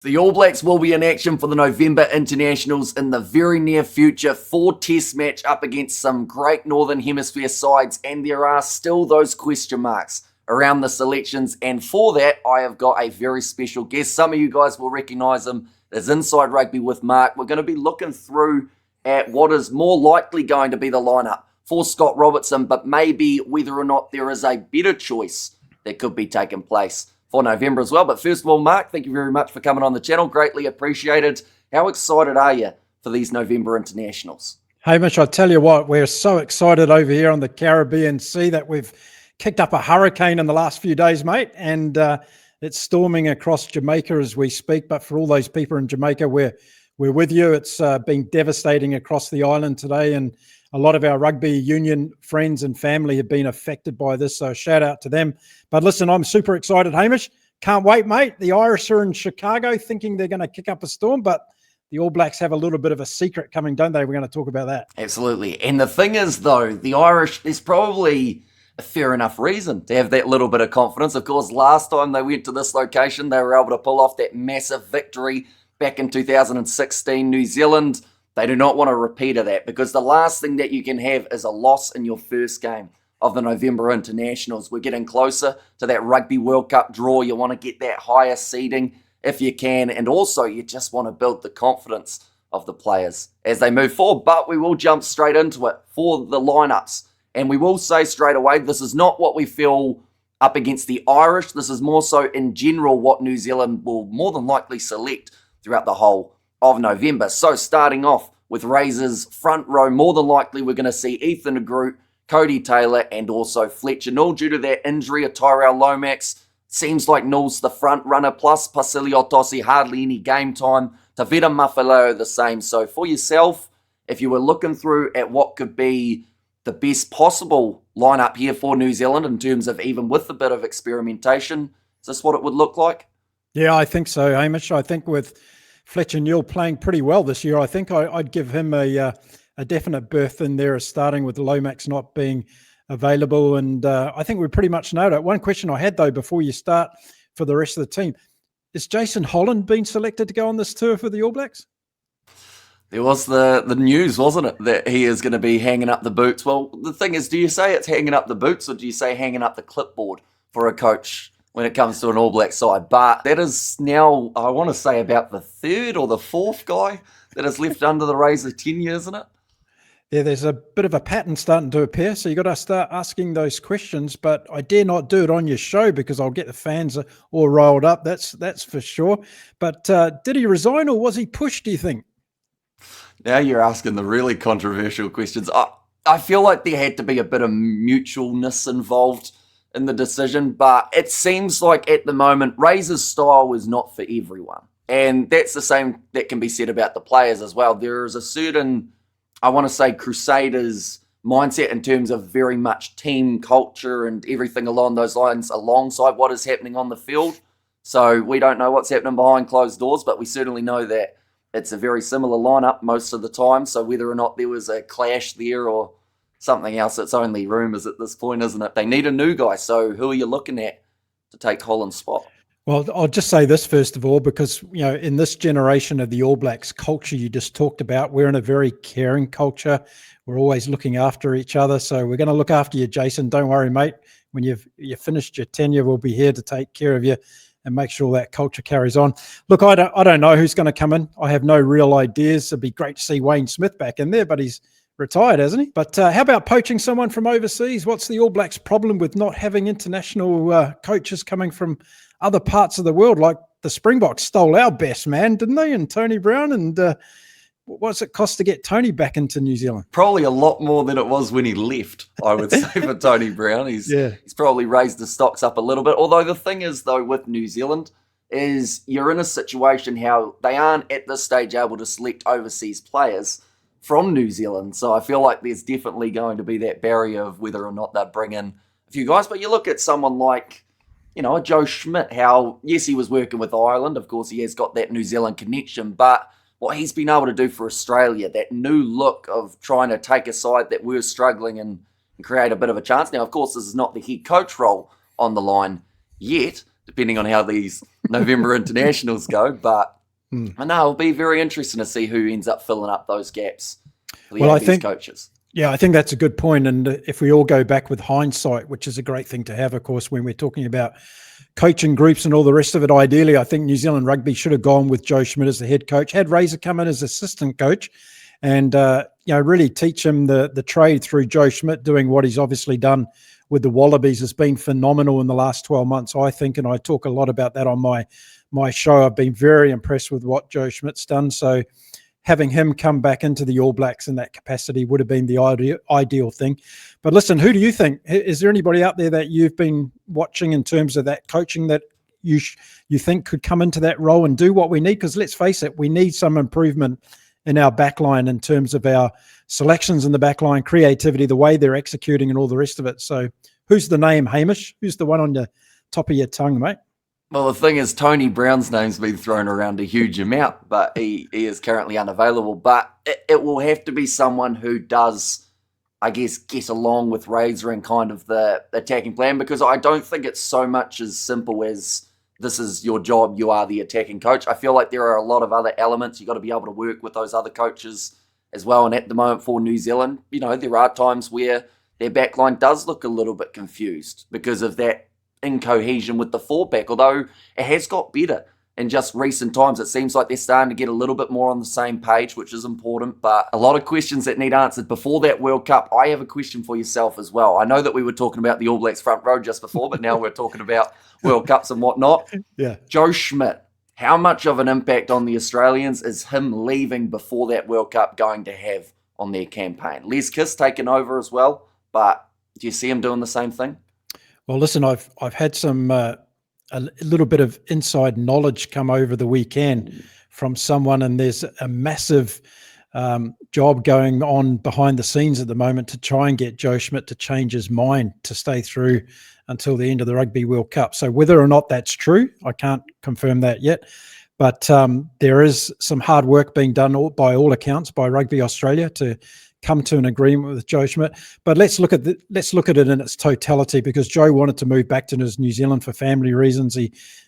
The All Blacks will be in action for the November internationals in the very near future. 4-test match up against some great Northern Hemisphere sides, and there are still those question marks around the selections. And for that, I have got a very special guest. Some of you guys will recognise him as Inside Rugby with Mark. We're going to be looking through at what is more likely going to be the lineup for Scott Robertson, but maybe whether or not there is a better choice that could be taking place for November as well. But first of all, Mark, thank you very much for coming on the channel. Greatly appreciated. How excited are you for these November internationals? Hamish, I tell you what, we're so excited over here on the Caribbean Sea that we've kicked up a hurricane in the last few days, mate, and it's storming across Jamaica as we speak. But for all those people in Jamaica, we're with you. It's been devastating across the island today, and a lot of our rugby union friends and family have been affected by this, so shout out to them. But listen, I'm super excited, Hamish. Can't wait, mate. The Irish are in Chicago thinking they're going to kick up a storm, but the All Blacks have a little bit of a secret coming, don't they? We're going to talk about that. Absolutely. And the thing is, though, the Irish, there's probably a fair enough reason to have that little bit of confidence. Of course, last time they went to this location, they were able to pull off that massive victory back in 2016, New Zealand. They do not want a repeat of that, because the last thing that you can have is a loss in your first game of the November internationals. We're getting closer to that Rugby World Cup draw. You want to get that higher seeding if you can, and also you just want to build the confidence of the players as they move forward. But we will jump straight into it for the lineups, and we will say straight away, this is not what we feel up against the Irish. This is more so in general what New Zealand will more than likely select throughout the whole of November. So starting off with Razor's front row, more than likely we're going to see Ethan de Groot, Cody Taylor, and also Fletcher Null. Due to that injury of Tyrell Lomax, seems like Null's the front runner, plus Pasilio Tossi, hardly any game time. Tavita Mafaleo the same. So for yourself, if you were looking through at what could be the best possible lineup here for New Zealand in terms of even with a bit of experimentation, is this what it would look like? Yeah, I think so, Hamish. I think with Fletcher Null playing pretty well this year, I think I'd give him a definite berth in there, starting with Lomax not being available. And I think we pretty much know it. One question I had, though, before you start for the rest of the team, is Jason Holland been selected to go on this tour for the All Blacks? There was the news, wasn't it, that he is going to be hanging up the boots. Well, the thing is, do you say it's hanging up the boots, or do you say hanging up the clipboard for a coach when it comes to an All Black side? But that is now, I want to say, about the third or the fourth guy that has left under the Razor tenure, isn't it? Yeah, there's a bit of a pattern starting to appear, so you got to start asking those questions. But I dare not do it on your show because I'll get the fans all riled up. That's for sure. But did he resign, or was he pushed, do you think? Now you're asking the really controversial questions. I feel like there had to be a bit of mutualness involved in the decision, but it seems like at the moment Razor's style is not for everyone, and that's the same that can be said about the players as well. There is a certain, I want to say, Crusaders mindset in terms of very much team culture and everything along those lines alongside what is happening on the field. So we don't know what's happening behind closed doors, but we certainly know that it's a very similar lineup most of the time. So whether or not there was a clash there or something else, it's only rumours at this point, isn't it? They need a new guy. So who are you looking at to take Holland's spot? Well, I'll just say this first of all, because, you know, in this generation of the All Blacks culture you just talked about, we're in a very caring culture. We're always looking after each other. So we're going to look after you, Jason. Don't worry, mate. When you've finished your tenure, we'll be here to take care of you and make sure that culture carries on. Look, I don't know who's going to come in. I have no real ideas. It'd be great to see Wayne Smith back in there, but he's retired, hasn't he? But how about poaching someone from overseas? What's the All Blacks' problem with not having international coaches coming from other parts of the world? Like the Springboks stole our best man, didn't they? And Tony Brown. And what's it cost to get Tony back into New Zealand? Probably a lot more than it was when he left, I would say, for Tony Brown. He's probably raised the stocks up a little bit. Although the thing is, though, with New Zealand is you're in a situation how they aren't at this stage able to select overseas players from New Zealand. So I feel like there's definitely going to be that barrier of whether or not they'd bring in a few guys. But you look at someone like, you know, Joe Schmidt, how, yes, he was working with Ireland. Of course, he has got that New Zealand connection, but what he's been able to do for Australia, that new look of trying to take a side that were struggling and create a bit of a chance. Now, of course, this is not the head coach role on the line yet, depending on how these November internationals go. But I know it'll be very interesting to see who ends up filling up those gaps for the AB's coaches. Yeah, I think that's a good point. And if we all go back with hindsight, which is a great thing to have, of course, when we're talking about coaching groups and all the rest of it, ideally, I think New Zealand Rugby should have gone with Joe Schmidt as the head coach, had Razor come in as assistant coach, and really teach him the trade through Joe Schmidt doing what he's obviously done with the Wallabies has been phenomenal in the last 12 months, I think, and I talk a lot about that on my show. I've been very impressed with what Joe Schmidt's done. So having him come back into the All Blacks in that capacity would have been the ideal thing. But listen, who do you think? Is there anybody out there that you've been watching in terms of that coaching that you think could come into that role and do what we need? Because let's face it, we need some improvement in our backline in terms of our selections in the backline, creativity, the way they're executing and all the rest of it. So who's the name, Hamish? Who's the one on the top of your tongue, mate? Well, the thing is, Tony Brown's name's been thrown around a huge amount, but he is currently unavailable. But it will have to be someone who does, I guess, get along with Razor and kind of the attacking plan, because I don't think it's so much as simple as this is your job, you are the attacking coach. I feel like there are a lot of other elements. You've got to be able to work with those other coaches as well. And at the moment for New Zealand, there are times where their backline does look a little bit confused because of that incohesion with the fullback, although it has got better in just recent times. It seems like they're starting to get a little bit more on the same page, which is important, but a lot of questions that need answered before that World Cup. I have a question for yourself as well. I know that we were talking about the All Blacks front row just before, but now we're talking about World Cups and whatnot. Yeah. Joe Schmidt, how much of an impact on the Australians is him leaving before that World Cup going to have on their campaign? Les Kiss taking over as well, but do you see him doing the same thing? Well, listen, I've had some a little bit of inside knowledge come over the weekend from someone, and there's a massive job going on behind the scenes at the moment to try and get Joe Schmidt to change his mind to stay through until the end of the Rugby World Cup. So whether or not that's true, I can't confirm that yet. But there is some hard work being done by all accounts by Rugby Australia to come to an agreement with Joe Schmidt. But let's look at it in its totality, because Joe wanted to move back to New Zealand for family reasons.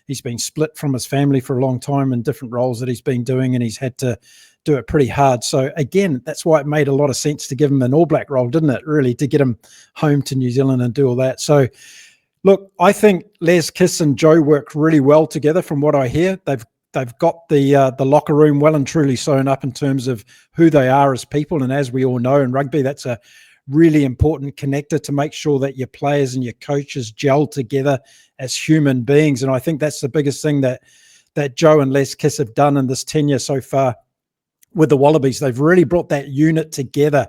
He's been split from his family for a long time in different roles that he's been doing, and he's had to do it pretty hard. So again, that's why it made a lot of sense to give him an All Black role, didn't it? Really, to get him home to New Zealand and do all that. So look, I think Les Kiss and Joe work really well together. From what I hear, they've got the locker room well and truly sewn up in terms of who they are as people. And as we all know in rugby, that's a really important connector to make sure that your players and your coaches gel together as human beings. And I think that's the biggest thing that Joe and Les Kiss have done in this tenure so far with the Wallabies. They've really brought that unit together.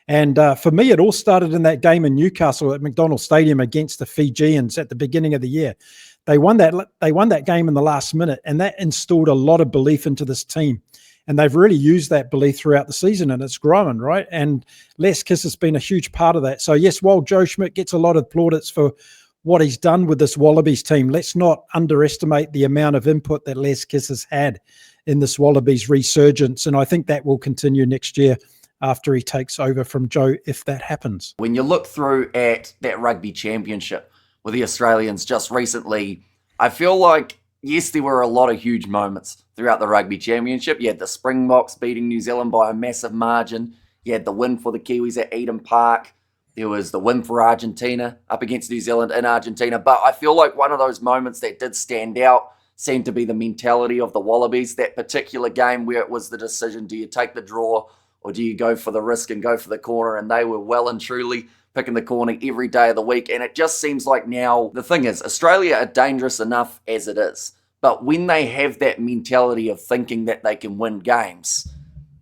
And for me, it all started in that game in Newcastle at McDonald Stadium against the Fijians at the beginning of the year. They won that game in the last minute, and that instilled a lot of belief into this team. And they've really used that belief throughout the season, and it's growing, right? And Les Kiss has been a huge part of that. So yes, while Joe Schmidt gets a lot of plaudits for what he's done with this Wallabies team, let's not underestimate the amount of input that Les Kiss has had in this Wallabies resurgence. And I think that will continue next year after he takes over from Joe, if that happens. When you look through at that rugby championship with the Australians just recently, I feel like, yes, there were a lot of huge moments throughout the rugby championship. You had the Springboks beating New Zealand by a massive margin. You had the win for the Kiwis at Eden Park. There was the win for Argentina up against New Zealand in Argentina. But I feel like one of those moments that did stand out seemed to be the mentality of the Wallabies. That particular game where it was the decision, do you take the draw or do you go for the risk and go for the corner? And they were well and truly picking the corner every day of the week. And it just seems like now, the thing is, Australia are dangerous enough as it is. But when they have that mentality of thinking that they can win games,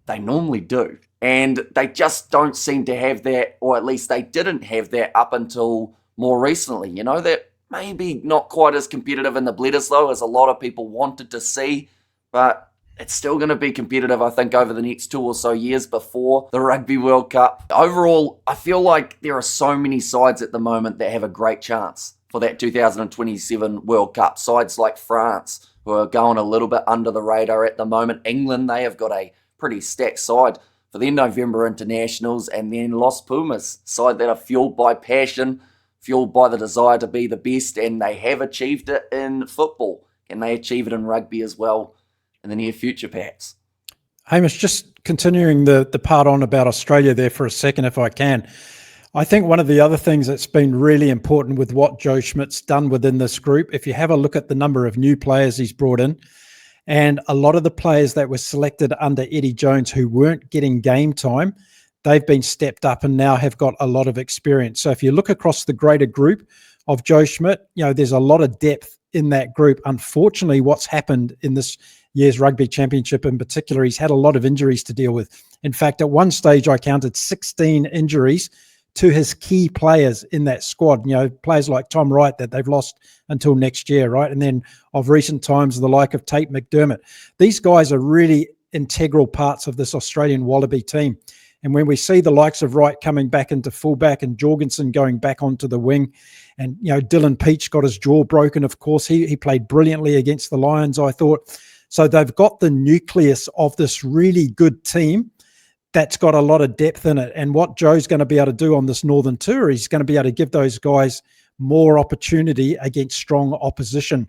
they normally do. And they just don't seem to have that, or at least they didn't have that up until more recently. That maybe not quite as competitive in the Bledisloe as a lot of people wanted to see, but it's still going to be competitive, I think, over the next 2 or so years before the Rugby World Cup. Overall, I feel like there are so many sides at the moment that have a great chance for that 2027 World Cup. Sides like France, who are going a little bit under the radar at the moment. England, they have got a pretty stacked side for their November internationals. And then Los Pumas, side that are fueled by passion fueled by the desire to be the best, and they have achieved it in football. Can they achieve it in rugby as well in the near future, perhaps? Hamish, just continuing the part on about Australia there for a second, if I can. I think one of the other things that's been really important with what Joe Schmidt's done within this group, if you have a look at the number of new players he's brought in, and a lot of the players that were selected under Eddie Jones who weren't getting game time, they've been stepped up and now have got a lot of experience. So if you look across the greater group of Joe Schmidt, there's a lot of depth in that group. Unfortunately, what's happened in this year's Rugby Championship in particular, he's had a lot of injuries to deal with. In fact, at one stage, I counted 16 injuries to his key players in that squad, players like Tom Wright that they've lost until next year, right? And then of recent times, the like of Tate McDermott. These guys are really integral parts of this Australian Wallaby team. And when we see the likes of Wright coming back into fullback and Jorgensen going back onto the wing, and, Dylan Peach got his jaw broken, of course, he played brilliantly against the Lions, I thought. So they've got the nucleus of this really good team that's got a lot of depth in it. And what Joe's going to be able to do on this Northern Tour, he's going to be able to give those guys more opportunity against strong opposition.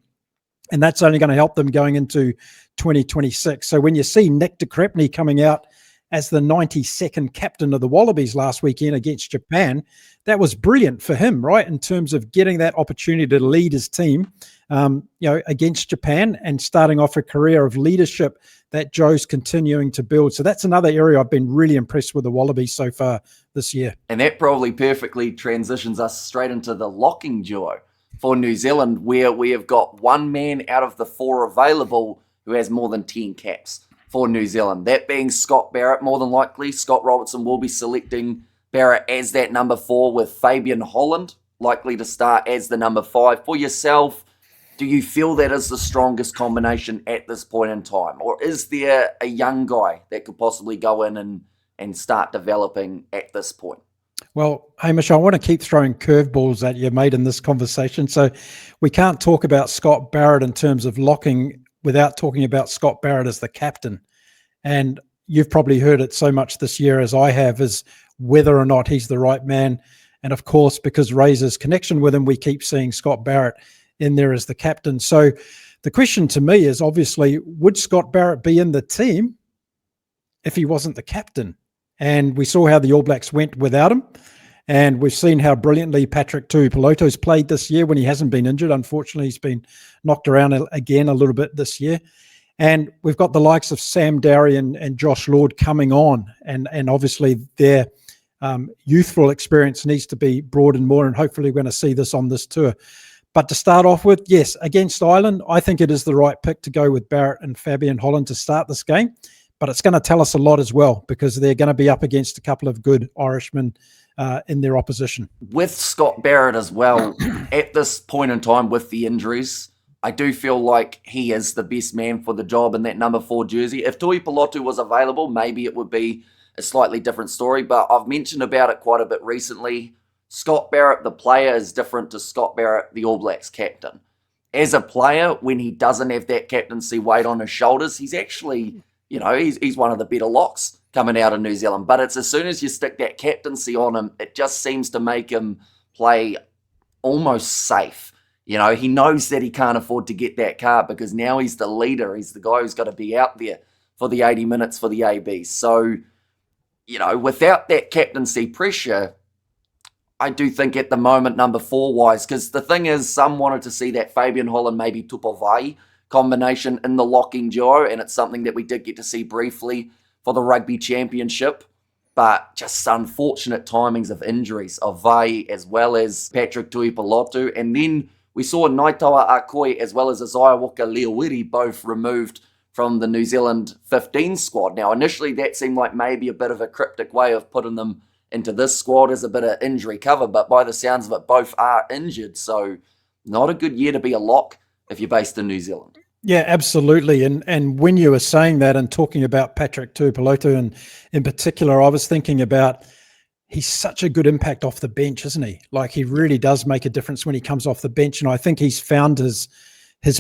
And that's only going to help them going into 2026. So when you see Nick de Crepney coming out as the 92nd captain of the Wallabies last weekend against Japan, that was brilliant for him, right? In terms of getting that opportunity to lead his team, against Japan and starting off a career of leadership that Joe's continuing to build. So that's another area I've been really impressed with the Wallabies so far this year. And that probably perfectly transitions us straight into the locking duo for New Zealand, where we have got one man out of the 4 available who has more than 10 caps for New Zealand. That being Scott Barrett, more than likely. Scott Robertson will be selecting Barrett as that number 4, with Fabian Holland likely to start as the number 5. For yourself, do you feel that is the strongest combination at this point in time? Or is there a young guy that could possibly go in and start developing at this point? Well, Hamish, I want to keep throwing curveballs at you, mate, in this conversation. So we can't talk about Scott Barrett in terms of locking without talking about Scott Barrett as the captain. And you've probably heard it so much this year as I have, is whether or not he's the right man. And of course, because Razor's connection with him, we keep seeing Scott Barrett in there as the captain. So the question to me is obviously, would Scott Barrett be in the team if he wasn't the captain? And we saw how the All Blacks went without him. And we've seen how brilliantly Patrick Tuipulotu's played this year when he hasn't been injured. Unfortunately, he's been knocked around again a little bit this year. And we've got the likes of Sam Dowie and Josh Lord coming on. And obviously their youthful experience needs to be broadened more. And hopefully we're going to see this on this tour. But to start off with, yes, against Ireland, I think it is the right pick to go with Barrett and Fabian Holland to start this game. But it's going to tell us a lot as well, because they're going to be up against a couple of good Irishmen in their opposition. With Scott Barrett as well, at this point in time with the injuries, I do feel like he is the best man for the job in that number 4 jersey. If Tuipulotu was available, maybe it would be a slightly different story, but I've mentioned about it quite a bit recently. Scott Barrett, the player, is different to Scott Barrett, the All Blacks captain. As a player, when he doesn't have that captaincy weight on his shoulders, he's actually, he's one of the better locks coming out of New Zealand. But it's as soon as you stick that captaincy on him, it just seems to make him play almost safe. He knows that he can't afford to get that card because now he's the leader. He's the guy who's got to be out there for the 80 minutes for the ABs. So, without that captaincy pressure, I do think at the moment, number 4-wise, because the thing is, some wanted to see that Fabian Holland, maybe Tupavai combination in the locking duo, and it's something that we did get to see briefly for the Rugby Championship, but just unfortunate timings of injuries of Vai as well as Patrick Tuipulotu, and then we saw Naitoa Akoi as well as Isaiah Waka-Leawiri both removed from the New Zealand 15 squad. Now, initially that seemed like maybe a bit of a cryptic way of putting them into this squad as a bit of injury cover, but by the sounds of it, both are injured. So not a good year to be a lock if you're based in New Zealand. Yeah, absolutely. And when you were saying that and talking about Patrick Tuipulotu, and in particular, I was thinking about he's such a good impact off the bench, isn't he? Like, he really does make a difference when he comes off the bench, and I think he's found his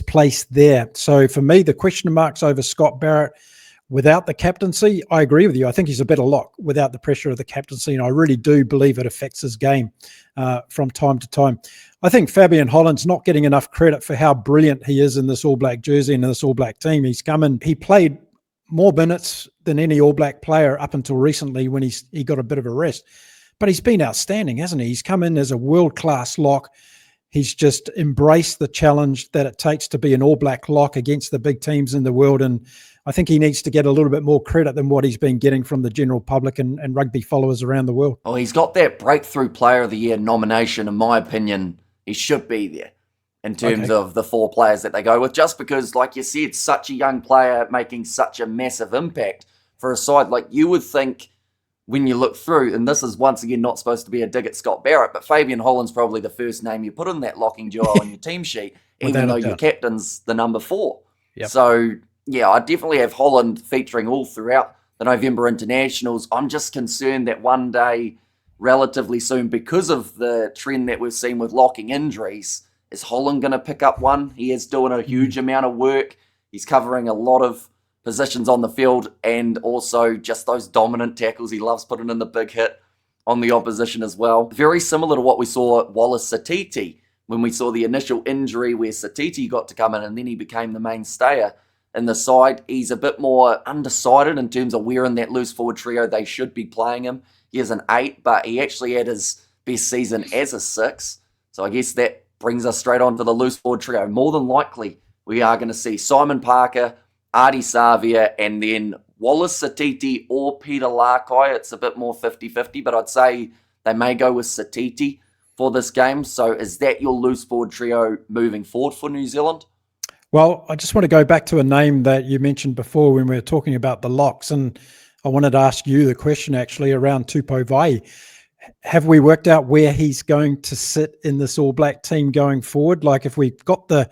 place there. So for me, the question marks over Scott Barrett, Without the captaincy, I agree with you. I think he's a better lock without the pressure of the captaincy, and I really do believe it affects his game from time to time. I think Fabian Holland's not getting enough credit for how brilliant he is in this All Black jersey and in this All Black team. He's come in, he played more minutes than any All Black player up until recently when he got a bit of a rest. But he's been outstanding, hasn't he? He's come in as a world-class lock. He's just embraced the challenge that it takes to be an All Black lock against the big teams in the world. And I think he needs to get a little bit more credit than what he's been getting from the general public and rugby followers around the world. Oh, he's got that Breakthrough Player of the Year nomination. In my opinion, he should be there in terms of the 4 players that they go with, just because, like you said, such a young player making such a massive impact for a side. Like, you would think when you look through, and this is once again not supposed to be a dig at Scott Barrett, but Fabian Holland's probably the first name you put in that locking duo on your team sheet, even though your captain's the number 4. Yep. So, yeah, I definitely have Holland featuring all throughout the November internationals. I'm just concerned that one day, relatively soon, because of the trend that we've seen with locking injuries, is Holland going to pick up one? He is doing a huge amount of work. He's covering a lot of positions on the field, and also just those dominant tackles. He loves putting in the big hit on the opposition as well. Very similar to what we saw at Wallace Satiti, when we saw the initial injury where Satiti got to come in and then he became the mainstayer in the side. He's a bit more undecided in terms of where in that loose forward trio they should be playing him. He is an 8, but he actually had his best season as a 6. So I guess that brings us straight on to the loose forward trio. More than likely, we are going to see Simon Parker, Ardie Savea, and then Wallace Satiti or Peter Larkai. It's a bit more 50-50, but I'd say they may go with Satiti for this game. So is that your loose forward trio moving forward for New Zealand? Well, I just want to go back to a name that you mentioned before when we were talking about the locks, and I wanted to ask you the question actually around Tupou Vai. Have we worked out where he's going to sit in this All Black team going forward? Like, if we've got the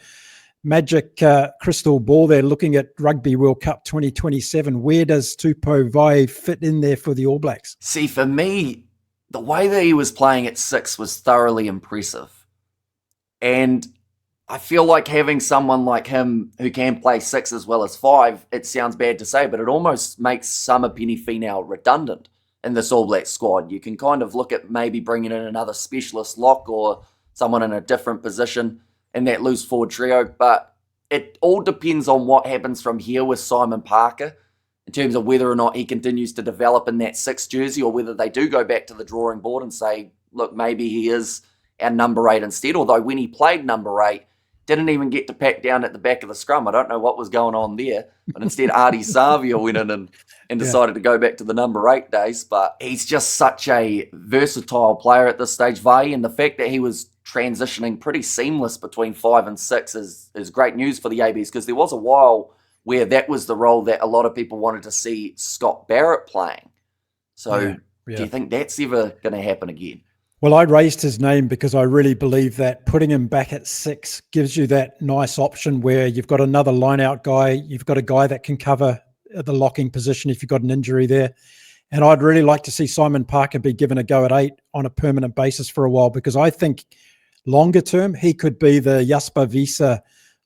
magic crystal ball there looking at Rugby World Cup 2027, where does Tupou Vai fit in there for the All Blacks? See, for me, the way that he was playing at 6 was thoroughly impressive. And I feel like having someone like him who can play 6 as well as 5, it sounds bad to say, but it almost makes Samipeni Finau redundant in this All Black squad. You can kind of look at maybe bringing in another specialist lock or someone in a different position in that loose forward trio, but it all depends on what happens from here with Simon Parker in terms of whether or not he continues to develop in that 6 jersey, or whether they do go back to the drawing board and say, look, maybe he is our number 8 instead. Although when he played number 8, didn't even get to pack down at the back of the scrum. I don't know what was going on there, but instead Ardie Savea went in and decided to go back to the number 8 days. But he's just such a versatile player at this stage, Vai, and the fact that he was transitioning pretty seamless between 5 and 6 is great news for the ABs, because there was a while where that was the role that a lot of people wanted to see Scott Barrett playing. So do you think that's ever going to happen again? Well, I raised his name because I really believe that putting him back at 6 gives you that nice option where you've got another line-out guy, you've got a guy that can cover the locking position if you've got an injury there. And I'd really like to see Simon Parker be given a go at 8 on a permanent basis for a while, because I think longer term he could be the Jasper Wiese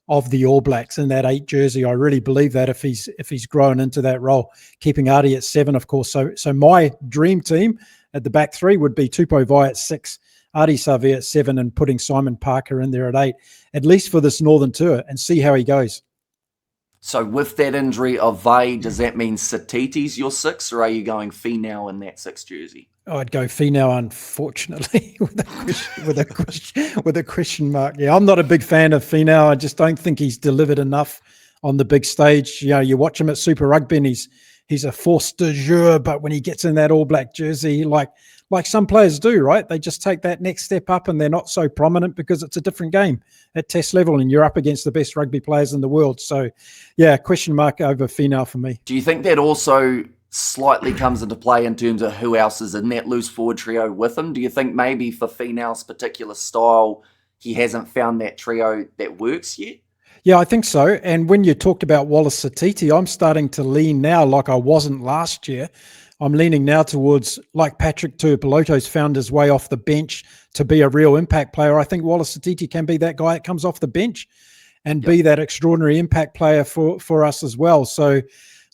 of the All Blacks in that 8 jersey. I really believe that if he's grown into that role, keeping Ardie at 7, of course. So my dream team at the back 3 would be Tupou Vai at 6, Ardie Savea at 7, and putting Simon Parker in there at 8, at least for this Northern Tour, and see how he goes. So with that injury of Vai, does that mean Satiti's your 6, or are you going Finau in that 6 jersey? I'd go Finau, unfortunately, with a question mark. Yeah, I'm not a big fan of Finau. I just don't think he's delivered enough on the big stage. You know, you watch him at Super Rugby and he's a force de jour, but when he gets in that All Black jersey, like some players do, right? They just take that next step up and they're not so prominent because it's a different game at test level and you're up against the best rugby players in the world. So, yeah, question mark over Finau for me. Do you think that also slightly comes into play in terms of who else is in that loose forward trio with him? Do you think maybe for Finau's particular style, he hasn't found that trio that works yet? Yeah, I think so. And when you talked about Wallace Satiti, I'm starting to lean now, like I wasn't last year. I'm leaning now towards, like Patrick Tuipulotu's found his way off the bench to be a real impact player. I think Wallace Satiti can be that guy that comes off the bench and be that extraordinary impact player for us as well. So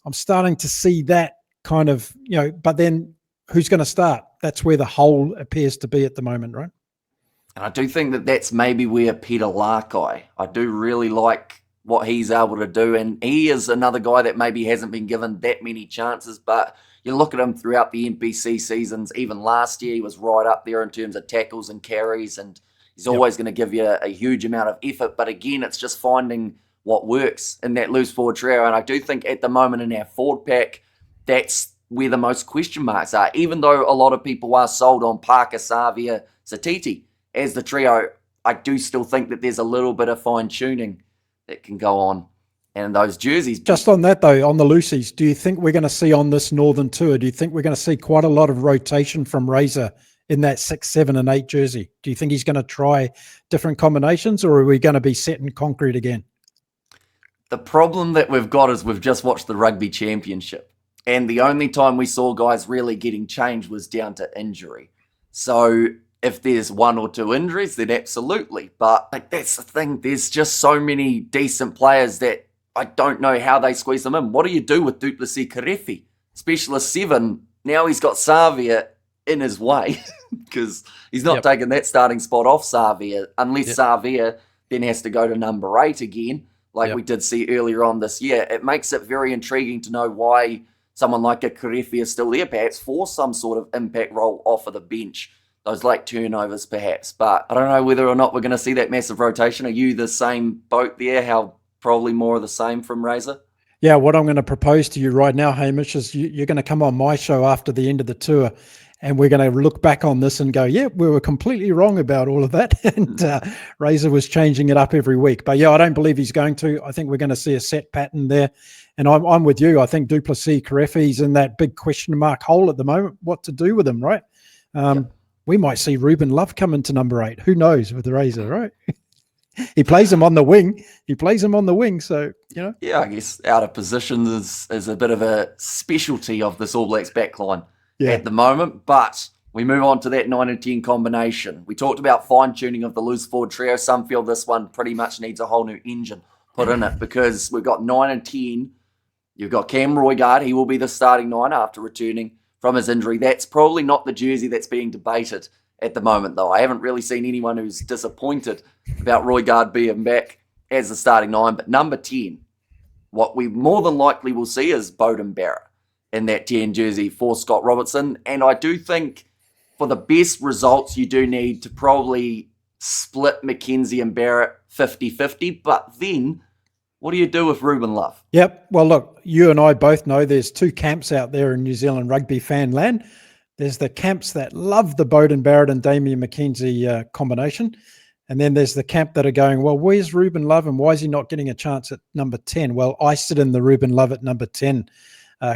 I'm starting to see that kind of, but then who's going to start? That's where the hole appears to be at the moment, right? And I do think that that's maybe where Peter Larkai, I do really like what he's able to do. And he is another guy that maybe hasn't been given that many chances, but you look at him throughout the NPC seasons, even last year, he was right up there in terms of tackles and carries, and he's always going to give you a huge amount of effort. But again, it's just finding what works in that loose forward trio. And I do think at the moment in our forward pack, that's where the most question marks are. Even though a lot of people are sold on Parker, Savia, Satiti as the trio, I do still think that there's a little bit of fine-tuning that can go on. And those jerseys... Just on that, though, on the loosies, do you think we're going to see on this Northern Tour, do you think we're going to see quite a lot of rotation from Razor in that 6, 7 and 8 jersey? Do you think he's going to try different combinations, or are we going to be set in concrete again? The problem that we've got is we've just watched the Rugby Championship, and the only time we saw guys really getting changed was down to injury. So if there's 1 or 2 injuries, then absolutely. But that's the thing. There's just so many decent players that I don't know how they squeeze them in. What do you do with Duplessis Karefi? Specialist 7, now he's got Savia in his way because he's not taking that starting spot off Savia unless Savia then has to go to number 8 again, like we did see earlier on this year. It makes it very intriguing to know why someone like a Karefi is still there, perhaps for some sort of impact role off of the bench. Those late turnovers, perhaps. But I don't know whether or not we're going to see that massive rotation. Are you the same boat there? How probably more of the same from Razor? Yeah, what I'm going to propose to you right now, Hamish, is you're going to come on my show after the end of the tour, and we're going to look back on this and go, yeah, we were completely wrong about all of that. And Razor was changing it up every week. But yeah, I don't believe he's going to. I think we're going to see a set pattern there. And I'm with you. I think Duplessis Karefi's in that big question mark hole at the moment. What to do with him, right? We might see Ruben Love come into number 8. Who knows with the Razor, right? He plays him on the wing. So, Yeah, I guess out of position is a bit of a specialty of this All Blacks backline at the moment. But we move on to that 9 and 10 combination. We talked about fine-tuning of the loose forward trio. Some feel this one pretty much needs a whole new engine put in it because we've got 9 and 10. You've got Cam Roigard. He will be the starting 9 after returning from his injury. That's probably not the jersey that's being debated at the moment, though. I haven't really seen anyone who's disappointed about Roigard being back as the starting 9. But number 10, what we more than likely will see is Beauden Barrett in that 10 jersey for Scott Robertson. And I do think for the best results, you do need to probably split McKenzie and Barrett 50-50. But then what do you do with Ruben Love? Yep. Well, look, you and I both know there's 2 camps out there in New Zealand rugby fan land. There's the camps that love the Beauden Barrett and Damian McKenzie combination. And then there's the camp that are going, well, where's Ruben Love and why is he not getting a chance at number 10? Well, I sit in the Ruben Love at number 10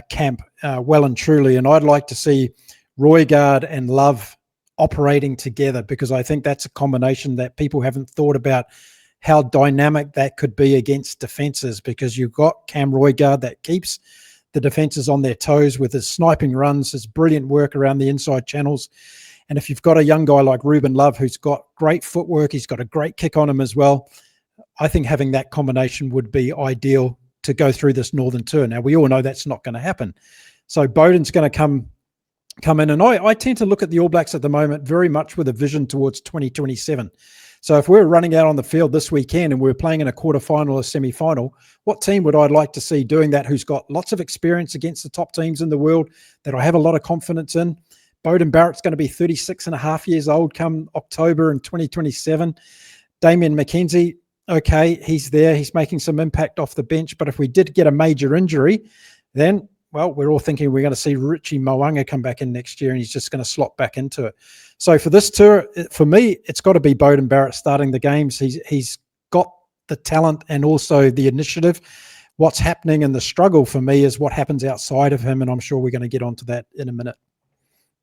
camp well and truly. And I'd like to see Roigard and Love operating together because I think that's a combination that people haven't thought about how dynamic that could be against defenses because you've got Cam Roigard that keeps the defenses on their toes with his sniping runs, his brilliant work around the inside channels. And if you've got a young guy like Ruben Love who's got great footwork, he's got a great kick on him as well, I think having that combination would be ideal to go through this Northern Tour. Now, we all know that's not going to happen. So Beauden's going to come in. And I tend to look at the All Blacks at the moment very much with a vision towards 2027. So if we're running out on the field this weekend and we're playing in a quarterfinal or semi-final, what team would I like to see doing that who's got lots of experience against the top teams in the world that I have a lot of confidence in? Beauden Barrett's going to be 36 and a half years old come October in 2027. Damian McKenzie, okay, he's there. He's making some impact off the bench. But if we did get a major injury, then, well, we're all thinking we're going to see Richie Mo'unga come back in next year and he's just going to slot back into it. So for this tour, for me, it's got to be Beauden Barrett starting the games. He's got the talent and also the initiative. What's happening and the struggle for me is what happens outside of him, and I'm sure we're going to get onto that in a minute.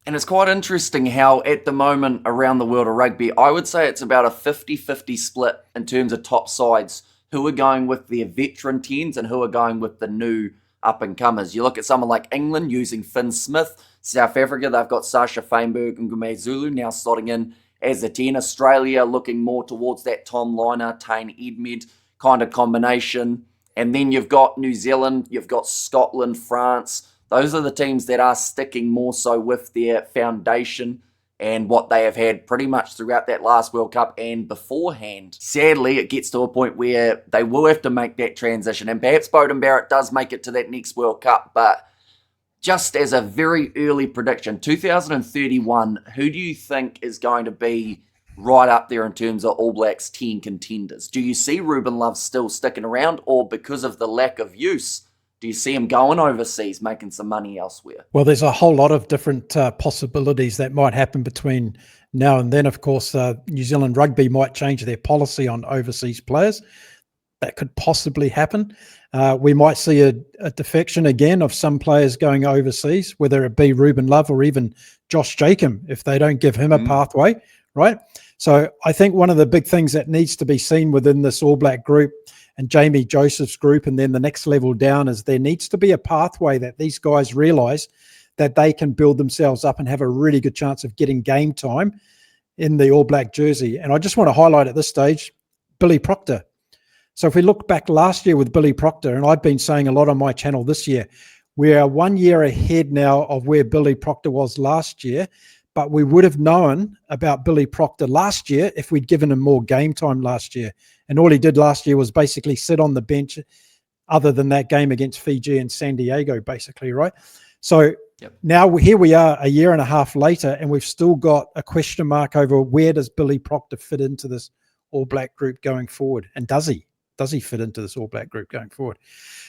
And it's quite interesting how at the moment around the world of rugby, I would say it's about a 50-50 split in terms of top sides, who are going with their veteran 10s and who are going with the new up-and-comers. You look at someone like England using Finn Smith. South Africa, they've got Sasha Feinberg and Gume Zulu now slotting in as a 10. Australia looking more towards that Tom Liner, Tane Edmed kind of combination. And then you've got New Zealand, you've got Scotland, France. Those are the teams that are sticking more so with their foundation and what they have had pretty much throughout that last World Cup and beforehand. Sadly, it gets to a point where they will have to make that transition. And perhaps Beauden Barrett does make it to that next World Cup. But just as a very early prediction, 2031, who do you think is going to be right up there in terms of All Blacks 10 contenders? Do you see Ruben Love still sticking around, or because of the lack of use, do you see him going overseas, making some money elsewhere? Well, there's a whole lot of different possibilities that might happen between now and then. Of course, New Zealand Rugby might change their policy on overseas players. That could possibly happen. We might see a defection again of some players going overseas, whether it be Ruben Love or even Josh Jacob, if they don't give him a pathway, right? So I think one of the big things that needs to be seen within this All Black group and Jamie Joseph's group, and then the next level down, is there needs to be a pathway that these guys realise that they can build themselves up and have a really good chance of getting game time in the All Black jersey. And I just want to highlight at this stage, Billy Proctor. So if we look back last year with Billy Proctor, and I've been saying a lot on my channel this year, we are 1 year ahead now of where Billy Proctor was last year, but we would have known about Billy Proctor last year if we'd given him more game time last year. And all he did last year was basically sit on the bench, other than that game against Fiji and San Diego, basically, right? So now here we are a year and a half later, and we've still got a question mark over where does Billy Proctor fit into this All Black group going forward? And does he? Does he fit into this All Black group going forward?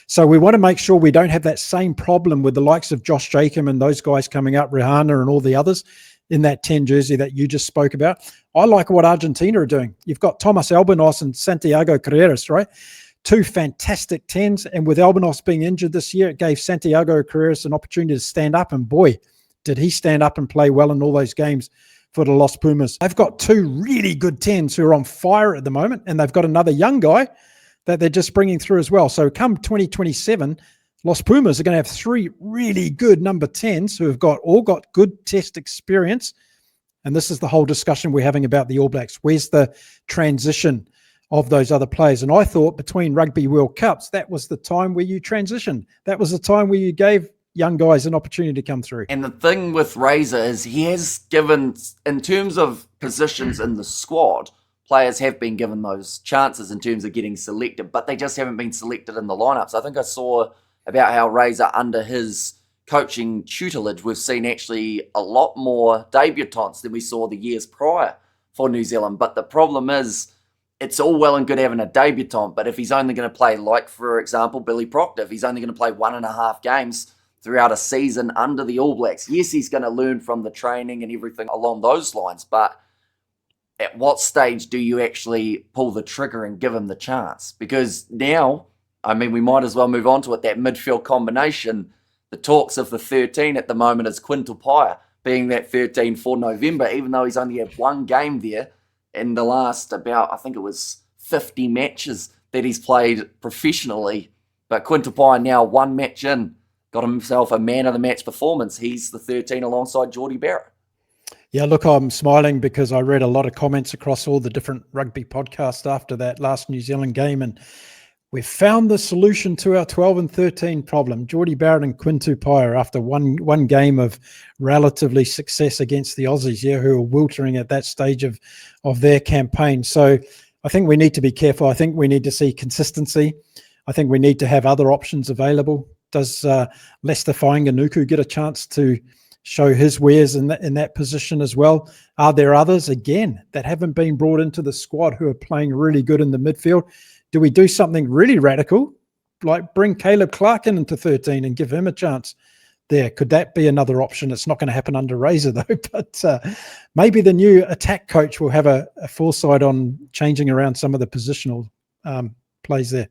So we want to make sure we don't have that same problem with the likes of Josh Jacob and those guys coming up, Rihanna and all the others in that 10 jersey that you just spoke about. I like what Argentina are doing. You've got Thomas Albanos and Santiago Carreras, right? Two fantastic 10s. And with Albanos being injured this year, it gave Santiago Carreras an opportunity to stand up. And boy, did he stand up and play well in all those games for the Los Pumas. They've got two really good 10s who are on fire at the moment. And they've got another young guy that they're just bringing through as well. So come 2027, Los Pumas are going to have three really good number 10s who have all got good test experience. And this is the whole discussion we're having about the All Blacks. Where's the transition of those other players? And I thought between Rugby World Cups, that was the time where you transitioned. That was the time where you gave young guys an opportunity to come through. And the thing with Razor is he has given, in terms of positions in the squad, players have been given those chances in terms of getting selected, but they just haven't been selected in the lineups. I think I saw about how Razor, under his coaching tutelage, we've seen actually a lot more debutants than we saw the years prior for New Zealand. But the problem is, it's all well and good having a debutant, but if he's only going to play, like, for example, Billy Proctor, if he's only going to play 1.5 games throughout a season under the All Blacks, yes, he's going to learn from the training and everything along those lines, but at what stage do you actually pull the trigger and give him the chance? Because now, I mean, we might as well move on to it, that midfield combination. The talks of the 13 at the moment is Quintal Paya being that 13 for November, even though he's only had one game there in the last about, I think it was 50 matches that he's played professionally. But Quintal Paya now, one match in, got himself a man of the match performance. He's the 13 alongside Geordie Barrett. Yeah, look, I'm smiling because I read a lot of comments across all the different rugby podcasts after that last New Zealand game, and we've found the solution to our 12 and 13 problem. Geordie Barrett and Quintal Paya, after one game of relatively success against the Aussies, who are wiltering at that stage of their campaign. So I think we need to be careful. I think we need to see consistency. I think we need to have other options available. Does Lester Fainganuku get a chance to show his wares in that position as well? Are there others, again, that haven't been brought into the squad who are playing really good in the midfield? Do we do something really radical, like bring Caleb Clark into 13 and give him a chance there? Could that be another option? It's not going to happen under Razor, though, but maybe the new attack coach will have a foresight on changing around some of the positional plays there.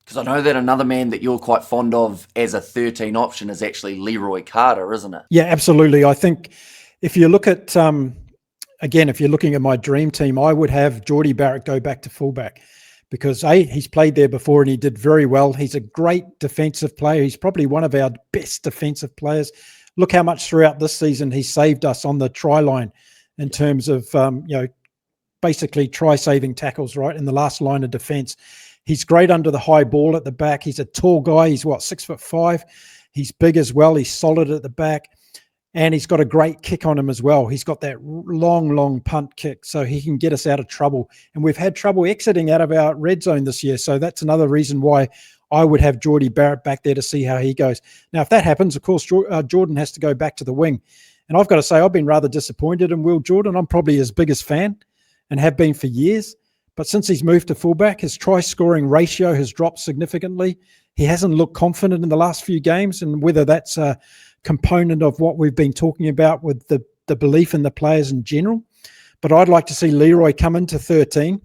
Because I know that another man that you're quite fond of as a 13 option is actually Leroy Carter, isn't it? Yeah, absolutely. I think if you look at, again, if you're looking at my dream team, I would have Geordie Barrett go back to fullback because he's played there before and he did very well. He's a great defensive player. He's probably one of our best defensive players. Look how much throughout this season he saved us on the try line in terms of, basically try-saving tackles, right, in the last line of defence. He's great under the high ball at the back. He's a tall guy. He's 6'5". He's big as well. He's solid at the back. And he's got a great kick on him as well. He's got that long punt kick, so he can get us out of trouble. And we've had trouble exiting out of our red zone this year, so that's another reason why I would have Jordie Barrett back there to see how he goes. Now, if that happens, of course, Jordan has to go back to the wing. And I've got to say, I've been rather disappointed in Will Jordan. I'm probably his biggest fan and have been for years. But since he's moved to fullback, his try-scoring ratio has dropped significantly. He hasn't looked confident in the last few games, and whether that's a component of what we've been talking about with the belief in the players in general. But I'd like to see Leroy come into 13.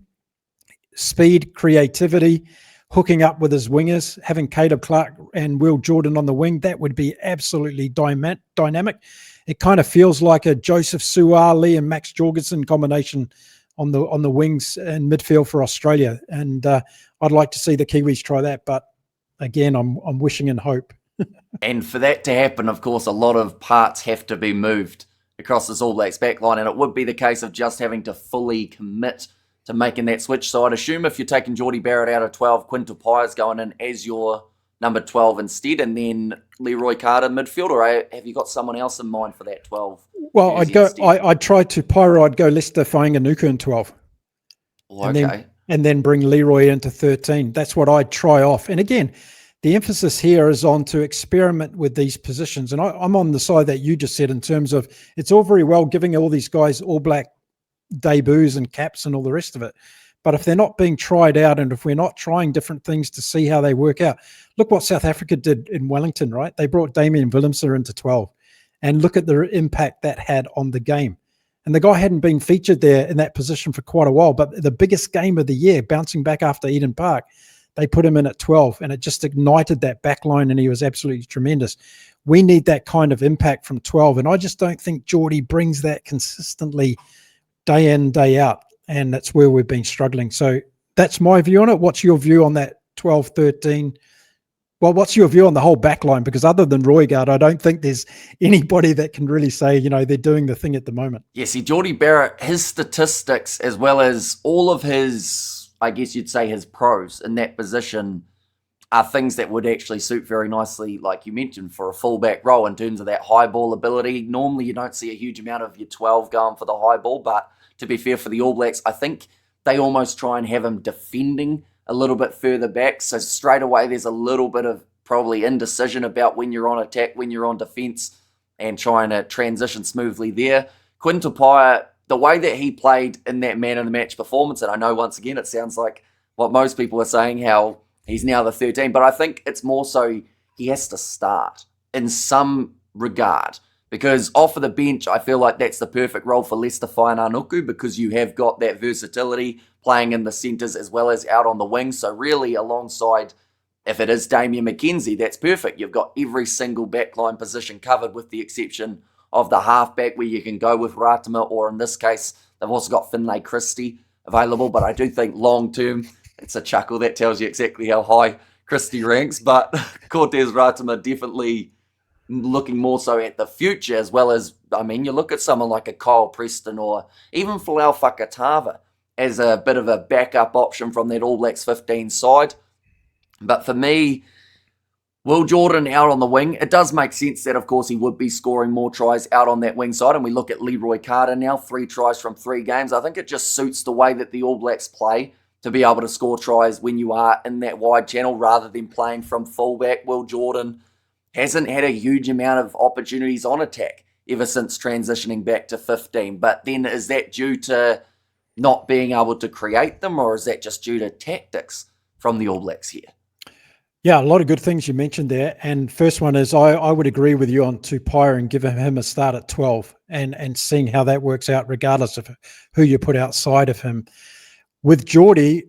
Speed, creativity, hooking up with his wingers, having Caleb Clark and Will Jordan on the wing, that would be absolutely dynamic. It kind of feels like a Joseph Suaalii and Max Jorgensen combination on the wings and midfield for Australia. And I'd like to see the Kiwis try that. But again, I'm wishing and hope. And for that to happen, of course, a lot of parts have to be moved across this All Blacks backline, and it would be the case of just having to fully commit to making that switch. So I'd assume if you're taking Jordie Barrett out of 12, Quintal Pire's going in as your number 12 instead, and then Leroy Carter midfield, or have you got someone else in mind for that 12? Well, I'd try to Pyro, I'd go Lester Fainganuku in 12. Oh, okay. And then bring Leroy into 13. That's what I'd try off. And again, the emphasis here is on to experiment with these positions. And I'm on the side that you just said in terms of it's all very well giving all these guys All Black debuts and caps and all the rest of it. But if they're not being tried out and if we're not trying different things to see how they work out, look what South Africa did in Wellington, right? They brought Damian Willemse into 12 and look at the impact that had on the game. And the guy hadn't been featured there in that position for quite a while, but the biggest game of the year, bouncing back after Eden Park, they put him in at 12 and it just ignited that back line and he was absolutely tremendous. We need that kind of impact from 12. And I just don't think Jordie brings that consistently day in, day out. And that's where we've been struggling. So that's my view on it. What's your view on that 12, 13? Well, what's your view on the whole back line? Because other than Roygaard, I don't think there's anybody that can really say, they're doing the thing at the moment. Yeah, see, Jordie Barrett, his statistics as well as all of his, I guess you'd say his pros in that position are things that would actually suit very nicely, like you mentioned, for a fullback role in terms of that high ball ability. Normally, you don't see a huge amount of your 12 going for the high ball, but to be fair for the All Blacks, I think they almost try and have him defending a little bit further back. So straight away, there's a little bit of probably indecision about when you're on attack, when you're on defence, and trying to transition smoothly there. Quintal Pire, the way that he played in that man of the match performance, and I know once again it sounds like what most people are saying, how he's now the 13, but I think it's more so he has to start in some regard. Because off of the bench, I feel like that's the perfect role for Lester Fainganuku because you have got that versatility playing in the centres as well as out on the wing. So really alongside, if it is Damian McKenzie, that's perfect. You've got every single backline position covered with the exception of the halfback where you can go with Ratama, or in this case, they've also got Finlay Christie available. But I do think long term, it's a chuckle. That tells you exactly how high Christie ranks. But Cortez Ratama definitely looking more so at the future as well as, you look at someone like a Kyle Preston or even Flyhalf Fakatava as a bit of a backup option from that All Blacks 15 side. But for me, Will Jordan out on the wing, it does make sense that, of course, he would be scoring more tries out on that wing side. And we look at Leroy Carter now, 3 tries from 3 games. I think it just suits the way that the All Blacks play to be able to score tries when you are in that wide channel rather than playing from fullback. Will Jordan hasn't had a huge amount of opportunities on attack ever since transitioning back to 15. But then is that due to not being able to create them, or is that just due to tactics from the All Blacks here? Yeah, a lot of good things you mentioned there. And first one is I would agree with you on Tupaia and giving him a start at 12 and seeing how that works out regardless of who you put outside of him. With Jordie,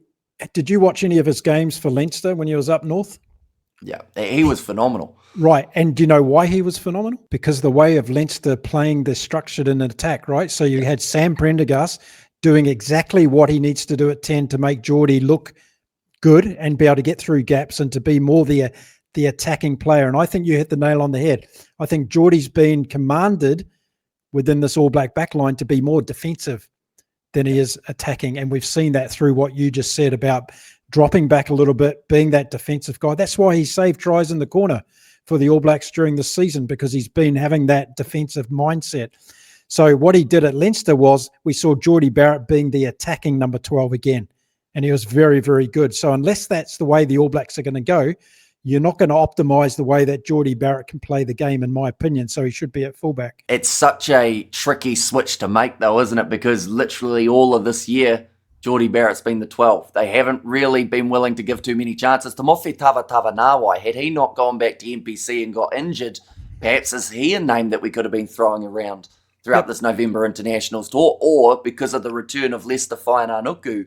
did you watch any of his games for Leinster when he was up north? Yeah, he was phenomenal. Right. And do you know why he was phenomenal? Because the way of Leinster playing the structured in an attack, right? So you had Sam Prendergast doing exactly what he needs to do at 10 to make Jordie look good and be able to get through gaps and to be more the attacking player. And I think you hit the nail on the head. I think Jordie's been commanded within this All Black backline to be more defensive than he is attacking. And we've seen that through what you just said about dropping back a little bit, being that defensive guy. That's why he saved tries in the corner for the All Blacks during the season, because he's been having that defensive mindset. So what he did at Leinster was we saw Geordie Barrett being the attacking number 12 again, and he was very, very good. So unless that's the way the All Blacks are going to go, you're not going to optimise the way that Geordie Barrett can play the game, in my opinion. So he should be at fullback. It's such a tricky switch to make, though, isn't it? Because literally all of this year, Geordie Barrett's been the 12. They haven't really been willing to give too many chances. Tamofi Tavatavanawa, had he not gone back to NPC and got injured, perhaps is he a name that we could have been throwing around throughout this November Internationals tour? Or because of the return of Lester Whainanuku,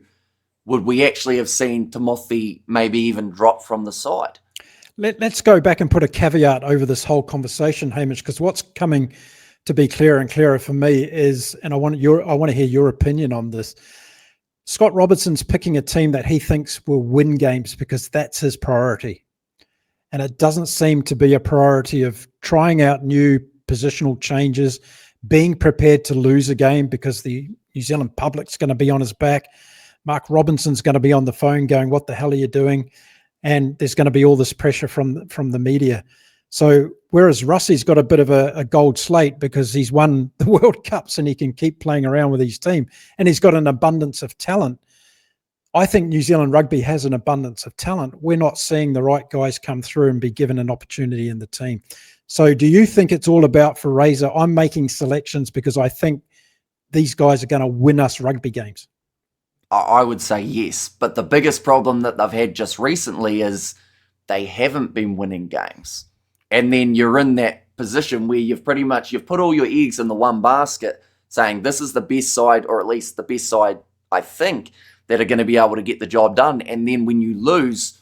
would we actually have seen Tamofi maybe even drop from the side? Let's go back and put a caveat over this whole conversation, Hamish, because what's coming to be clearer and clearer for me is, and I want to hear your opinion on this. Scott Robertson's picking a team that he thinks will win games because that's his priority. And it doesn't seem to be a priority of trying out new positional changes, being prepared to lose a game because the New Zealand public's going to be on his back. Mark Robinson's going to be on the phone going, what the hell are you doing? And there's going to be all this pressure from the media. So whereas Russie's got a bit of a gold slate because he's won the World Cups and he can keep playing around with his team and he's got an abundance of talent, I think New Zealand Rugby has an abundance of talent. We're not seeing the right guys come through and be given an opportunity in the team. So do you think it's all about for Razor? I'm making selections because I think these guys are going to win us rugby games. I would say yes, but the biggest problem that they've had just recently is they haven't been winning games. And then you're in that position where you've put all your eggs in the one basket, saying this is the best side, or at least the best side, I think, that are going to be able to get the job done. And then when you lose,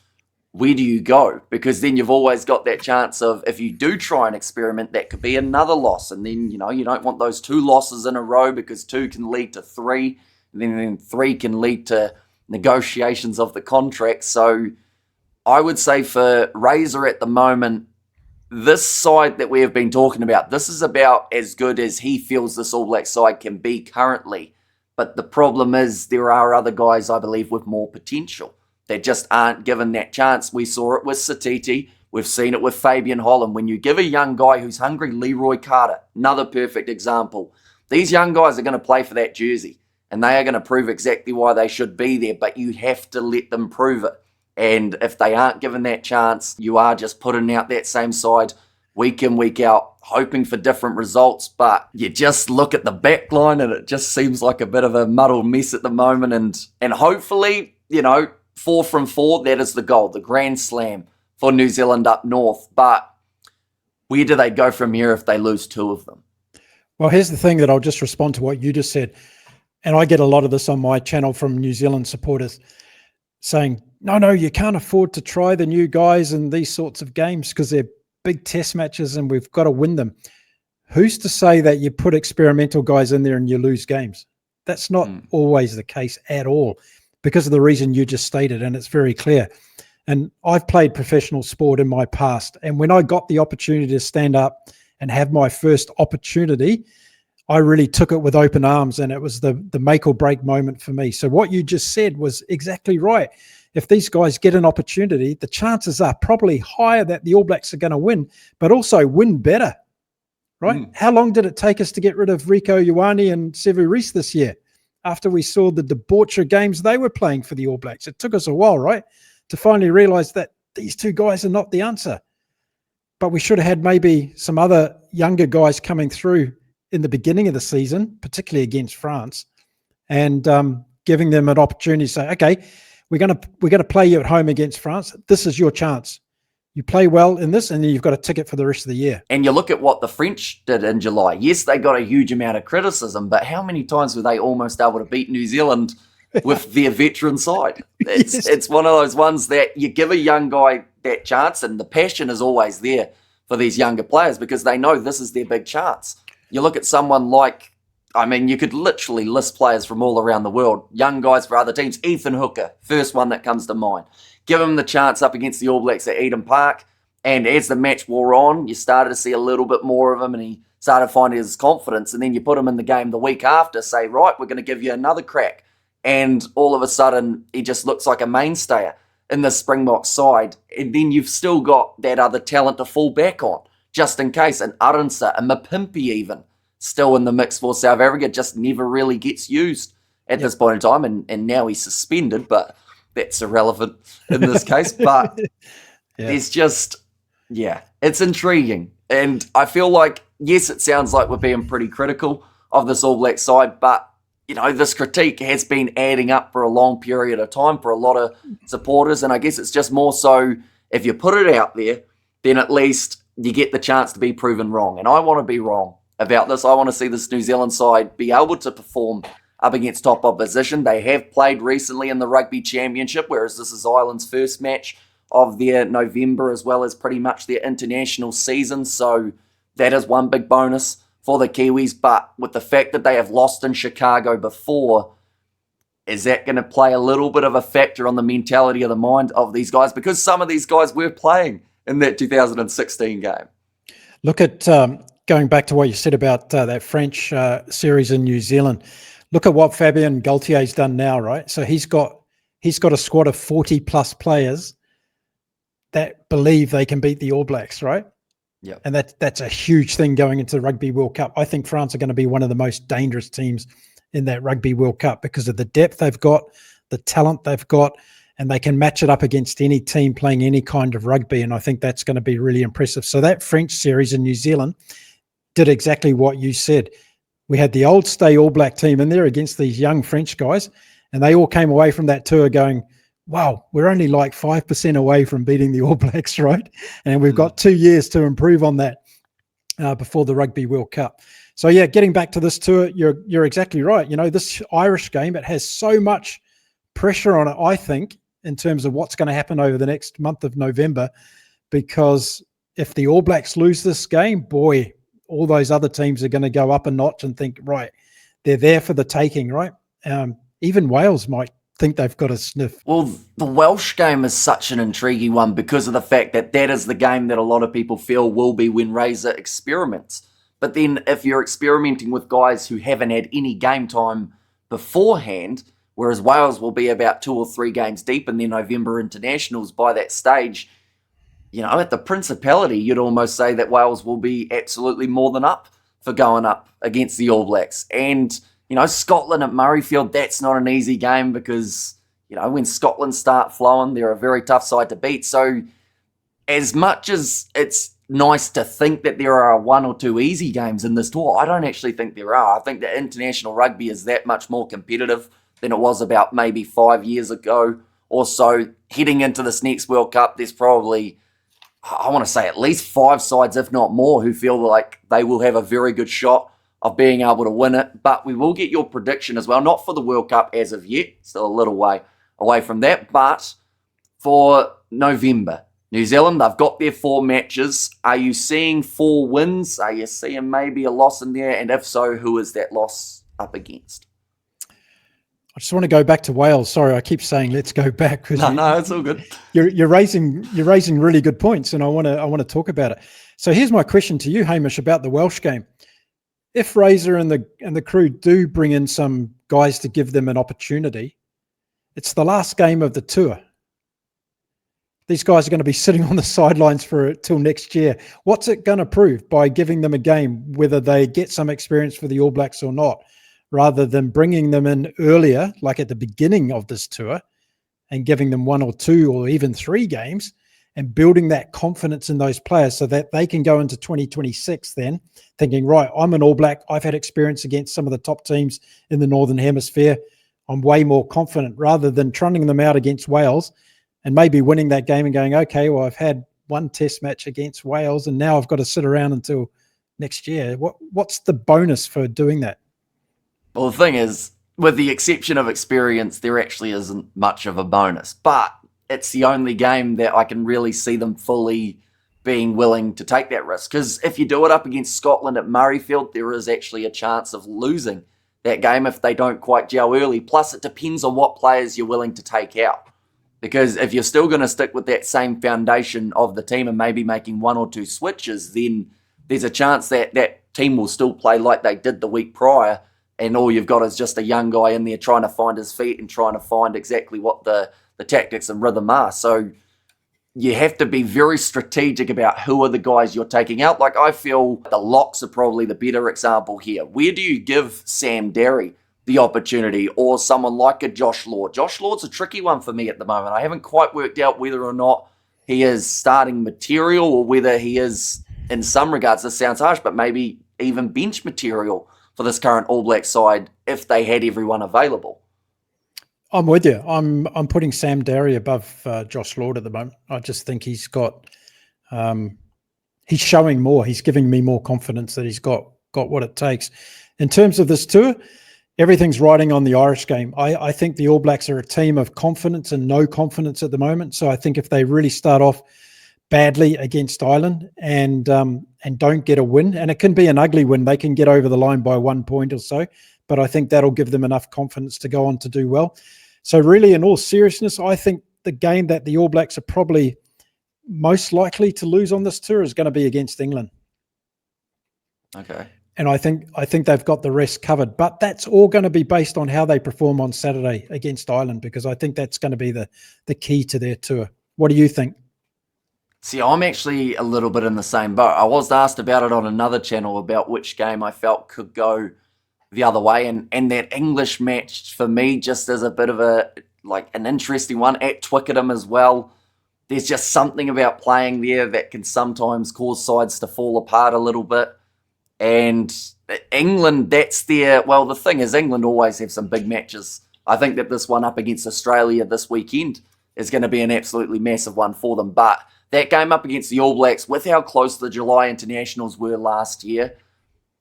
where do you go? Because then you've always got that chance of, if you do try and experiment, that could be another loss. And then, you don't want those 2 losses in a row, because 2 can lead to 3. And then 3 can lead to negotiations of the contract. So I would say for Razor at the moment, this side that we have been talking about, this is about as good as he feels this All Black side can be currently. But the problem is there are other guys, I believe, with more potential that just aren't given that chance. We saw it with Satiti. We've seen it with Fabian Holland. When you give a young guy who's hungry, Leroy Carter, another perfect example. These young guys are going to play for that jersey. And they are going to prove exactly why they should be there, but you have to let them prove it. And if they aren't given that chance, you are just putting out that same side week in, week out, hoping for different results. But you just look at the backline and it just seems like a bit of a muddled mess at the moment. And hopefully, 4 from 4, that is the goal, the grand slam for New Zealand up north. But where do they go from here if they lose 2 of them? Well, here's the thing that I'll just respond to what you just said. And I get a lot of this on my channel from New Zealand supporters saying, no, you can't afford to try the new guys in these sorts of games because they're big test matches and we've got to win them. Who's to say that you put experimental guys in there and you lose games? That's not always the case at all, because of the reason you just stated, and it's very clear. And I've played professional sport in my past, and when I got the opportunity to stand up and have my first opportunity, I really took it with open arms, and it was the make or break moment for me. So what you just said was exactly right. If these guys get an opportunity, the chances are probably higher that the All Blacks are going to win, but also win better, right? How long did it take us to get rid of Rico Ioane and Sevu Reece this year after we saw the debaucher games they were playing for the All Blacks? It took us a while, right, to finally realize that these 2 guys are not the answer. But we should have had maybe some other younger guys coming through in the beginning of the season, particularly against France, and giving them an opportunity to say, okay, we're going to play you at home against France. This is your chance. You play well in this, and then you've got a ticket for the rest of the year. And you look at what the French did in July. Yes, they got a huge amount of criticism, but how many times were they almost able to beat New Zealand with their veteran side? It's one of those ones that you give a young guy that chance, and the passion is always there for these younger players because they know this is their big chance. You look at someone like, you could literally list players from all around the world, young guys for other teams. Ethan Hooker, first one that comes to mind. Give him the chance up against the All Blacks at Eden Park, and as the match wore on, you started to see a little bit more of him, and he started finding his confidence, and then you put him in the game the week after, say, right, we're going to give you another crack and all of a sudden he just looks like a mainstayer in the Springbok side. And then you've still got that other talent to fall back on, just in case. An Arunsa, a Mapimpi even, still in the mix for South Africa, just never really gets used at this point in time. And now he's suspended, but that's irrelevant in this case. But there's just, it's intriguing. And I feel like, yes, it sounds like we're being pretty critical of this All Black side, but this critique has been adding up for a long period of time for a lot of supporters, and I guess it's just more so if you put it out there, then at least you get the chance to be proven wrong. And I want to be wrong about this. I want to see this New Zealand side be able to perform up against top opposition. They have played recently in the Rugby Championship, whereas this is Ireland's first match of their November as well as pretty much their international season. So that is one big bonus for the Kiwis, but with the fact that they have lost in Chicago before, is that going to play a little bit of a factor on the mentality of the mind of these guys? Because some of these guys were playing in that 2016 game. Look at, going back to what you said about that French series in New Zealand, look at what Fabien Galtier's done now, right? So he's got a squad of 40 plus players that believe they can beat the All Blacks, right? Yeah, and that's a huge thing going into the Rugby World Cup. I think France are going to be one of the most dangerous teams in that Rugby World Cup because of the depth they've got, the talent they've got, and they can match it up against any team playing any kind of rugby, and I think that's going to be really impressive. So that French series in New Zealand did exactly what you said. We had the old stay All Black team in there against these young French guys, and they all came away from that tour going, wow, we're only like 5% away from beating the All Blacks, right? And we've got 2 years to improve on that before the Rugby World Cup. So, getting back to this tour, you're exactly right. This Irish game, it has so much pressure on it, I think, in terms of what's going to happen over the next month of November, because if the All Blacks lose this game, boy, all those other teams are going to go up a notch and think, right, they're there for the taking, right? Even Wales might think they've got a sniff. Well, the Welsh game is such an intriguing one because of the fact that that is the game that a lot of people feel will be when Razor experiments. But then if you're experimenting with guys who haven't had any game time beforehand, whereas Wales will be about 2 or 3 games deep in their November internationals by that stage, at the Principality, you'd almost say that Wales will be absolutely more than up for going up against the All Blacks. And Scotland at Murrayfield, that's not an easy game because, when Scotland start flowing, they're a very tough side to beat. So as much as it's nice to think that there are 1 or 2 easy games in this tour, I don't actually think there are. I think that international rugby is that much more competitive than it was about maybe 5 years ago or so. Heading into this next World Cup, there's probably, I want to say at least 5 sides, if not more, who feel like they will have a very good shot of being able to win it. But we will get your prediction as well, not for the World Cup as of yet, still a little way away from that, but for November. New Zealand, they've got their 4 matches. Are you seeing 4 wins? Are you seeing maybe a loss in there? And if so, who is that loss up against? I just want to go back to Wales. Sorry, I keep saying let's go back. No, it's all good. You're raising really good points, and I want to talk about it. So here's my question to you, Hamish, about the Welsh game. If Razor and the crew do bring in some guys to give them an opportunity, it's the last game of the tour. These guys are going to be sitting on the sidelines till next year. What's it going to prove by giving them a game, whether they get some experience for the All Blacks or not, rather than bringing them in earlier, like at the beginning of this tour, and giving them 1 or 2 or even 3 games and building that confidence in those players so that they can go into 2026 then thinking, right, I'm an All Black. I've had experience against some of the top teams in the Northern Hemisphere. I'm way more confident, rather than trundling them out against Wales and maybe winning that game and going, okay, well, I've had 1 test match against Wales and now I've got to sit around until next year. What's the bonus for doing that? Well, the thing is, with the exception of experience, there actually isn't much of a bonus. But it's the only game that I can really see them fully being willing to take that risk. Because if you do it up against Scotland at Murrayfield, there is actually a chance of losing that game if they don't quite gel early. Plus, it depends on what players you're willing to take out. Because if you're still going to stick with that same foundation of the team and maybe making 1 or 2 switches, then there's a chance that that team will still play like they did the week prior, and all you've got is just a young guy in there trying to find his feet and trying to find exactly what the tactics and rhythm are. So you have to be very strategic about who are the guys you're taking out. Like, I feel the locks are probably the better example here. Where do you give Sam Derry the opportunity, or someone like a Josh Lord? Josh Lord's a tricky one for me at the moment. I haven't quite worked out whether or not he is starting material or whether he is, in some regards, this sounds harsh, but maybe even bench material for this current All Black side if they had everyone available. I'm with you. I'm putting Sam Derry above Josh Lord at the moment. I just think he's got, he's showing more. He's giving me more confidence that he's got what it takes. In terms of this tour, everything's riding on the Irish game. I think the All Blacks are a team of confidence and no confidence at the moment. So I think if they really start off badly against Ireland and don't get a win, and it can be an ugly win, they can get over the line by 1 point or so, but I think that'll give them enough confidence to go on to do well. So really, in all seriousness, I think the game that the All Blacks are probably most likely to lose on this tour is going to be against England. Okay. And I think they've got the rest covered. But that's all going to be based on how they perform on Saturday against Ireland, because I think that's going to be the key to their tour. What do you think? See, I'm actually a little bit in the same boat. I was asked about it on another channel about which game I felt could go the other way, and that English match for me just is a bit of an interesting one at Twickenham as well. There's just something about playing there that can sometimes cause sides to fall apart a little bit. And England, that's the thing is, England always have some big matches. I think that this one up against Australia this weekend is going to be an absolutely massive one for them. But that game up against the All Blacks, with how close the July internationals were last year,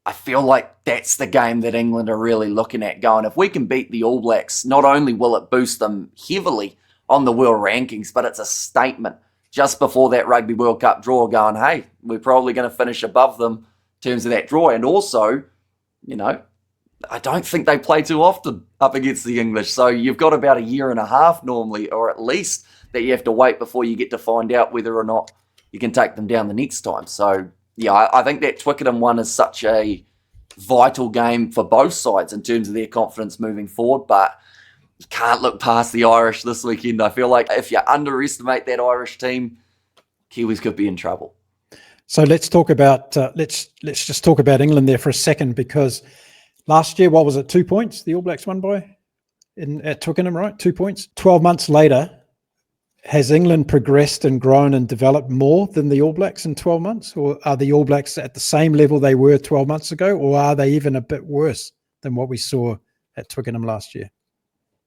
I feel like that's the game that England are really looking at going, if we can beat the All Blacks, not only will it boost them heavily on the world rankings, but it's a statement just before that Rugby World Cup draw going, hey, we're probably going to finish above them in terms of that draw. And also, I don't think they play too often up against the English. So you've got about a year and a half normally, or at least, that you have to wait before you get to find out whether or not you can take them down the next time. So yeah, I think that Twickenham one is such a vital game for both sides in terms of their confidence moving forward, but you can't look past the Irish this weekend. I feel like if you underestimate that Irish team, Kiwis could be in trouble. So let's talk about let's just talk about England there for a second, because last year, what was it, 2 points the All Blacks won by at Twickenham, right? 2 points. 12 months later, has England progressed and grown and developed more than the All Blacks in 12 months? Or are the All Blacks at the same level they were 12 months ago? Or are they even a bit worse than what we saw at Twickenham last year?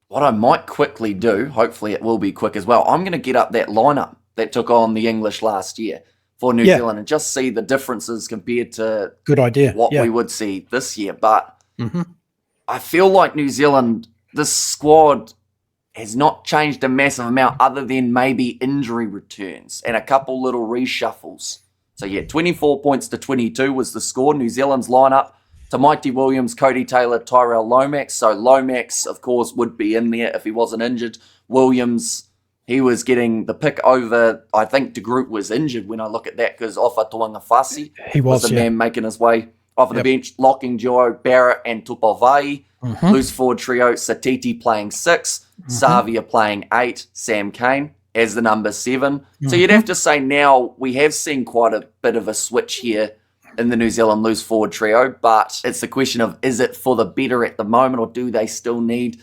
What I might quickly do, hopefully it will be quick as well, I'm going to get up that lineup that took on the English last year for New Zealand and just see the differences compared to good idea what we would see this year. But I feel like New Zealand, this squad has not changed a massive amount other than maybe injury returns and a couple little reshuffles. So yeah, 24 points to 22 was the score. New Zealand's lineup: Tamaiti Williams, Cody Taylor, Tyrell Lomax. So Lomax, of course, would be in there if he wasn't injured. Williams, he was getting the pick over, I think De Groot was injured when I look at that, because Ofa Tuangafasi was the man making his way off the bench. Locking duo, Barrett and Tupavai. Loose forward trio, Satiti playing 6, Savia playing 8, Sam Cane as the number 7. So you'd have to say now we have seen quite a bit of a switch here in the New Zealand loose forward trio, but it's the question of, is it for the better at the moment, or do they still need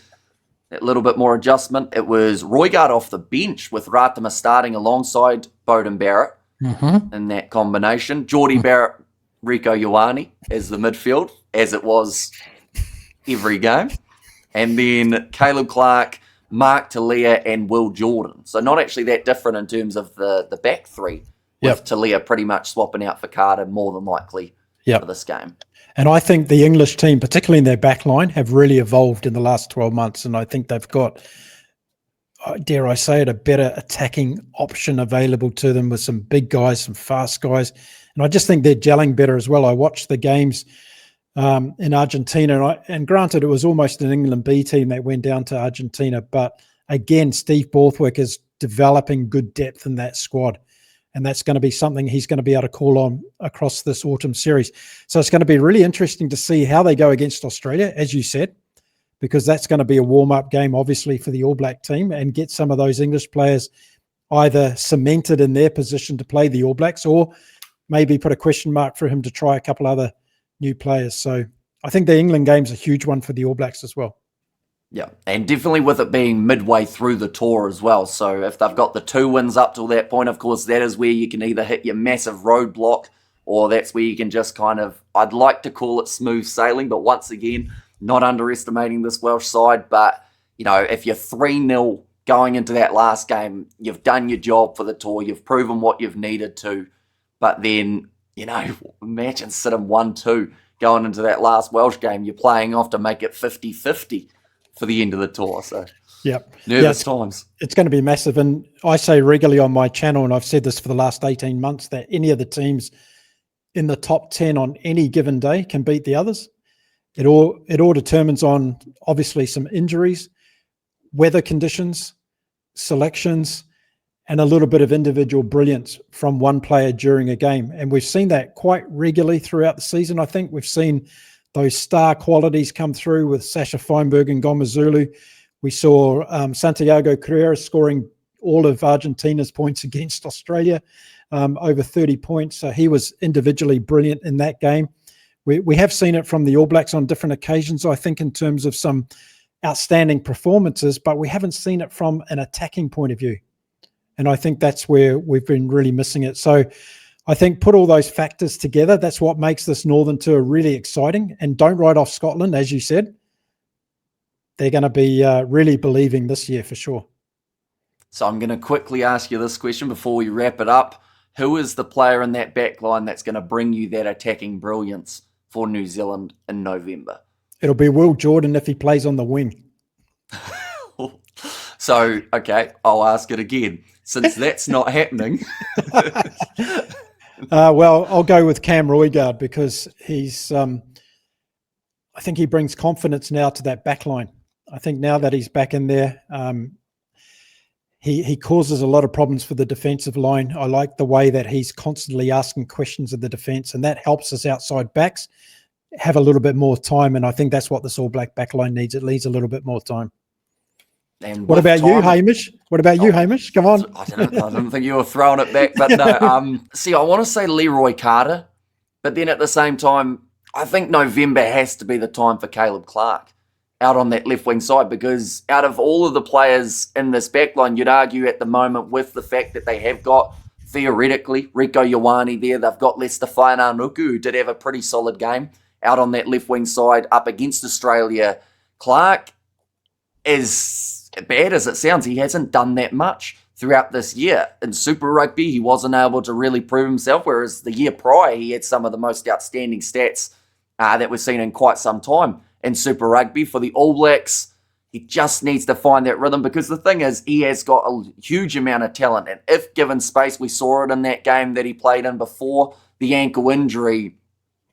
a little bit more adjustment? It was Roygaard off the bench with Ratama starting alongside Bowden Barrett in that combination. Geordie Barrett, Rico Ioane as the midfield, as it was every game. And then Caleb Clark, Mark Talia, and Will Jordan. So not actually that different in terms of the back three, with Talia pretty much swapping out for Carter more than likely for this game. And I think the English team, particularly in their backline, have really evolved in the last 12 months. And I think they've got, dare I say it, a better attacking option available to them with some big guys, some fast guys. And I just think they're gelling better as well. I watched the games in Argentina, and granted, it was almost an England B team that went down to Argentina. But again, Steve Borthwick is developing good depth in that squad. And that's going to be something he's going to be able to call on across this autumn series. So it's going to be really interesting to see how they go against Australia, as you said, because that's going to be a warm-up game, obviously, for the All Black team, and get some of those English players either cemented in their position to play the All Blacks, or maybe put a question mark for him to try a couple other new players. So I think the England game's a huge one for the All Blacks as well. Yeah, and definitely with it being midway through the tour as well. So if they've got the 2 wins up till that point, of course, that is where you can either hit your massive roadblock, or that's where you can just kind of, I'd like to call it smooth sailing, but once again, not underestimating this Welsh side. But, you know, if you're 3-0 going into that last game, you've done your job for the tour, you've proven what you've needed to. But then, you know, imagine sitting 1-2 going into that last Welsh game. You're playing off to make it 50-50 for the end of the tour. So, nervous times. It's going to be massive. And I say regularly on my channel, and I've said this for the last 18 months, that any of the teams in the top 10 on any given day can beat the others. It all determines on, obviously, some injuries, weather conditions, selections, and a little bit of individual brilliance from one player during a game. And we've seen that quite regularly throughout the season. I think we've seen those star qualities come through with Sasha Feinberg and Gomazulu. We saw Santiago Carrera scoring all of Argentina's points against Australia, over 30 points. So he was individually brilliant in that game. We have seen it from the All Blacks on different occasions, I think, in terms of some outstanding performances, but we haven't seen it from an attacking point of view. And I think that's where we've been really missing it. So I think put all those factors together, that's what makes this Northern Tour really exciting. And don't write off Scotland, as you said. They're going to be really believing this year for sure. So I'm going to quickly ask you this question before we wrap it up. Who is the player in that backline that's going to bring you that attacking brilliance for New Zealand in November? It'll be Will Jordan if he plays on the wing. So, okay, I'll ask it again. Since that's not happening. Well, I'll go with Cam Roigard because he's, I think he brings confidence now to that backline. I think now that he's back in there, he causes a lot of problems for the defensive line. I like the way that he's constantly asking questions of the defense, and that helps us outside backs have a little bit more time. And I think that's what this All Black backline needs. It needs a little bit more time. And what about you, Hamish? What about you, Hamish? Come on. I didn't think you were throwing it back, but no. See, I want to say Leroy Carter, but then at the same time, I think November has to be the time for Caleb Clark out on that left wing side, because out of all of the players in this backline, you'd argue at the moment, with the fact that they have got, theoretically, Rico Ioane there, they've got Lester Fainanuku, who did have a pretty solid game out on that left wing side up against Australia. Clark, as bad as it sounds, he hasn't done that much throughout this year. In Super Rugby, he wasn't able to really prove himself, whereas the year prior, he had some of the most outstanding stats that we've seen in quite some time in Super Rugby. For the All Blacks, he just needs to find that rhythm, because the thing is, he has got a huge amount of talent, and if given space, we saw it in that game that he played in before the ankle injury,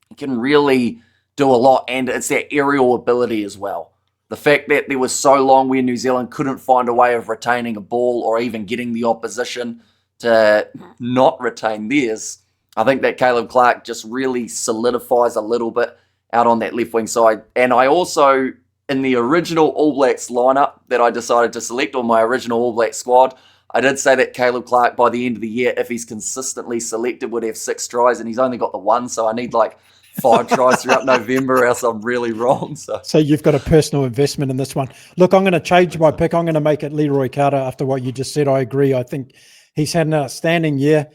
he can really do a lot, and it's that aerial ability as well. The fact that there was so long where New Zealand couldn't find a way of retaining a ball or even getting the opposition to not retain theirs, I think that Caleb Clark just really solidifies a little bit out on that left wing side. And I also, in the original All Blacks lineup that I decided to select, or my original All Black squad, I did say that Caleb Clark, by the end of the year, if he's consistently selected, would have 6 tries, and he's only got the 1, so I need like 5 tries throughout November, else I'm really wrong. So you've got a personal investment in this one. Look, I'm going to change my pick. I'm going to make it Leroy Carter after what you just said. I agree. I think he's had an outstanding year.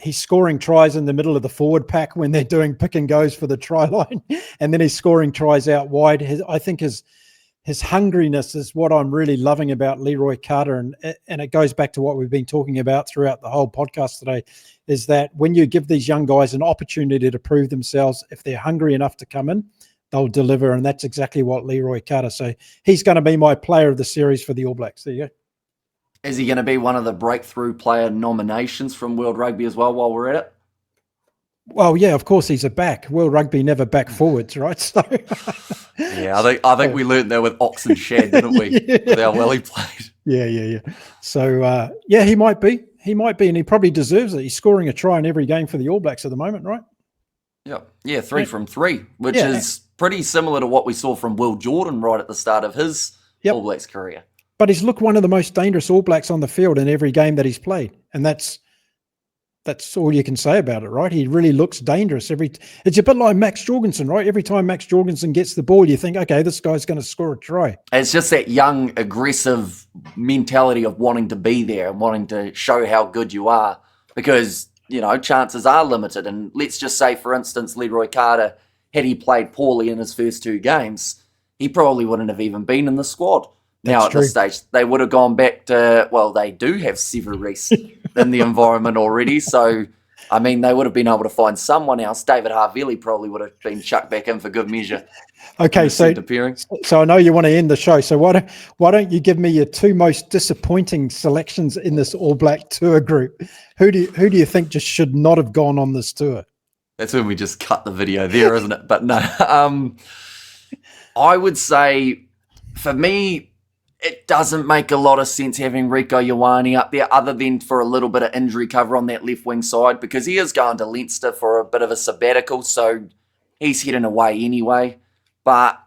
He's scoring tries in the middle of the forward pack when they're doing pick and goes for the try line, and then he's scoring tries out wide. I think his hungriness is what I'm really loving about Leroy Carter, and it goes back to what we've been talking about throughout the whole podcast today, is that when you give these young guys an opportunity to prove themselves, if they're hungry enough to come in, they'll deliver, and that's exactly what Leroy Carter. So he's going to be my player of the series for the All Blacks. There you go. Is he going to be one of the breakthrough player nominations from World Rugby as well while we're at it? Well, yeah, of course he's a back. World Rugby never back forwards, right? So yeah, I think we learned that with Ox and Shad, didn't we? Yeah. With how well he played. Yeah. So, he might be. He might be, and he probably deserves it. He's scoring a try in every game for the All Blacks at the moment, right? Yeah, 3 from 3, which Yeah. is pretty similar to what we saw from Will Jordan right at the start of his All Blacks career. But he's looked one of the most dangerous All Blacks on the field in every game that he's played, and that's all you can say about it, right? He really looks dangerous. It's a bit like Max Jorgensen, right? Every time Max Jorgensen gets the ball, you think, okay, this guy's going to score a try. It's just that young, aggressive mentality of wanting to be there and wanting to show how good you are, because, you know, chances are limited. And let's just say, for instance, Leroy Carter, had he played poorly in his first 2 games, he probably wouldn't have even been in the squad. Now, at this stage, they would have gone back to, well, they do have Sevu Reece in the environment already. So, I mean, they would have been able to find someone else. David Harvey probably would have been chucked back in for good measure. Okay, so I know you want to end the show. So why don't you give me your 2 most disappointing selections in this All Black tour group? Who do you think just should not have gone on this tour? That's when we just cut the video there, isn't it? But no, I would say, for me, it doesn't make a lot of sense having Rieko Ioane up there, other than for a little bit of injury cover on that left wing side, because he is going to Leinster for a bit of a sabbatical, so he's heading away anyway. But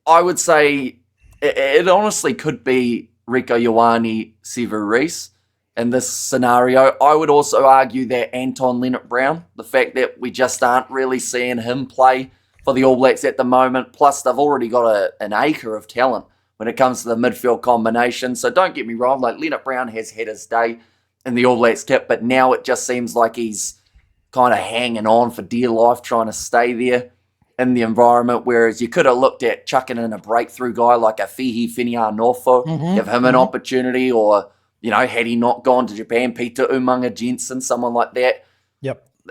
I would say it honestly could be Rieko Ioane, Sevu Reece in this scenario. I would also argue that Anton Leonard-Brown, the fact that we just aren't really seeing him play for the All Blacks at the moment, plus they've already got an acre of talent when it comes to the midfield combination. So don't get me wrong, like Leonard-Brown has had his day in the All Blacks kit, but now it just seems like he's kind of hanging on for dear life, trying to stay there in the environment, whereas you could have looked at chucking in a breakthrough guy like a Fihi Finiar-Norfo, give him an opportunity, or, you know, had he not gone to Japan, Peter Umaga-Jensen, someone like that,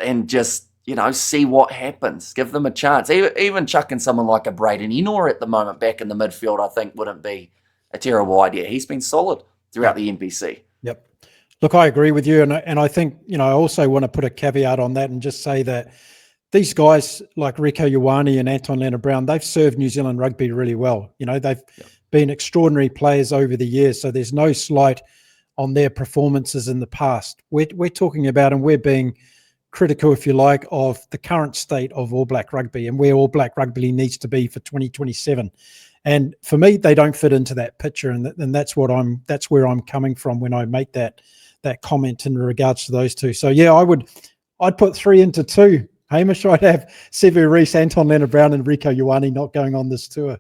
and just, you know, see what happens. Give them a chance. Even chucking someone like a Braden Ennor at the moment back in the midfield, I think, wouldn't be a terrible idea. He's been solid throughout the NPC. Yep. Look, I agree with you. And I think, you know, I also want to put a caveat on that and just say that these guys like Rieko Ioane and Anton Leonard-Brown, they've served New Zealand rugby really well. You know, they've been extraordinary players over the years. So there's no slight on their performances in the past. We're talking about, and we're being critical, if you like, of the current state of All Black rugby and where All Black rugby needs to be for 2027. And for me, they don't fit into that picture, and that's where I'm coming from when I make that comment in regards to those 2. So yeah, I'd put 3 into 2. Hamish, I'd have Sevu Reece, Anton Leonard-Brown, and Rieko Ioane not going on this tour.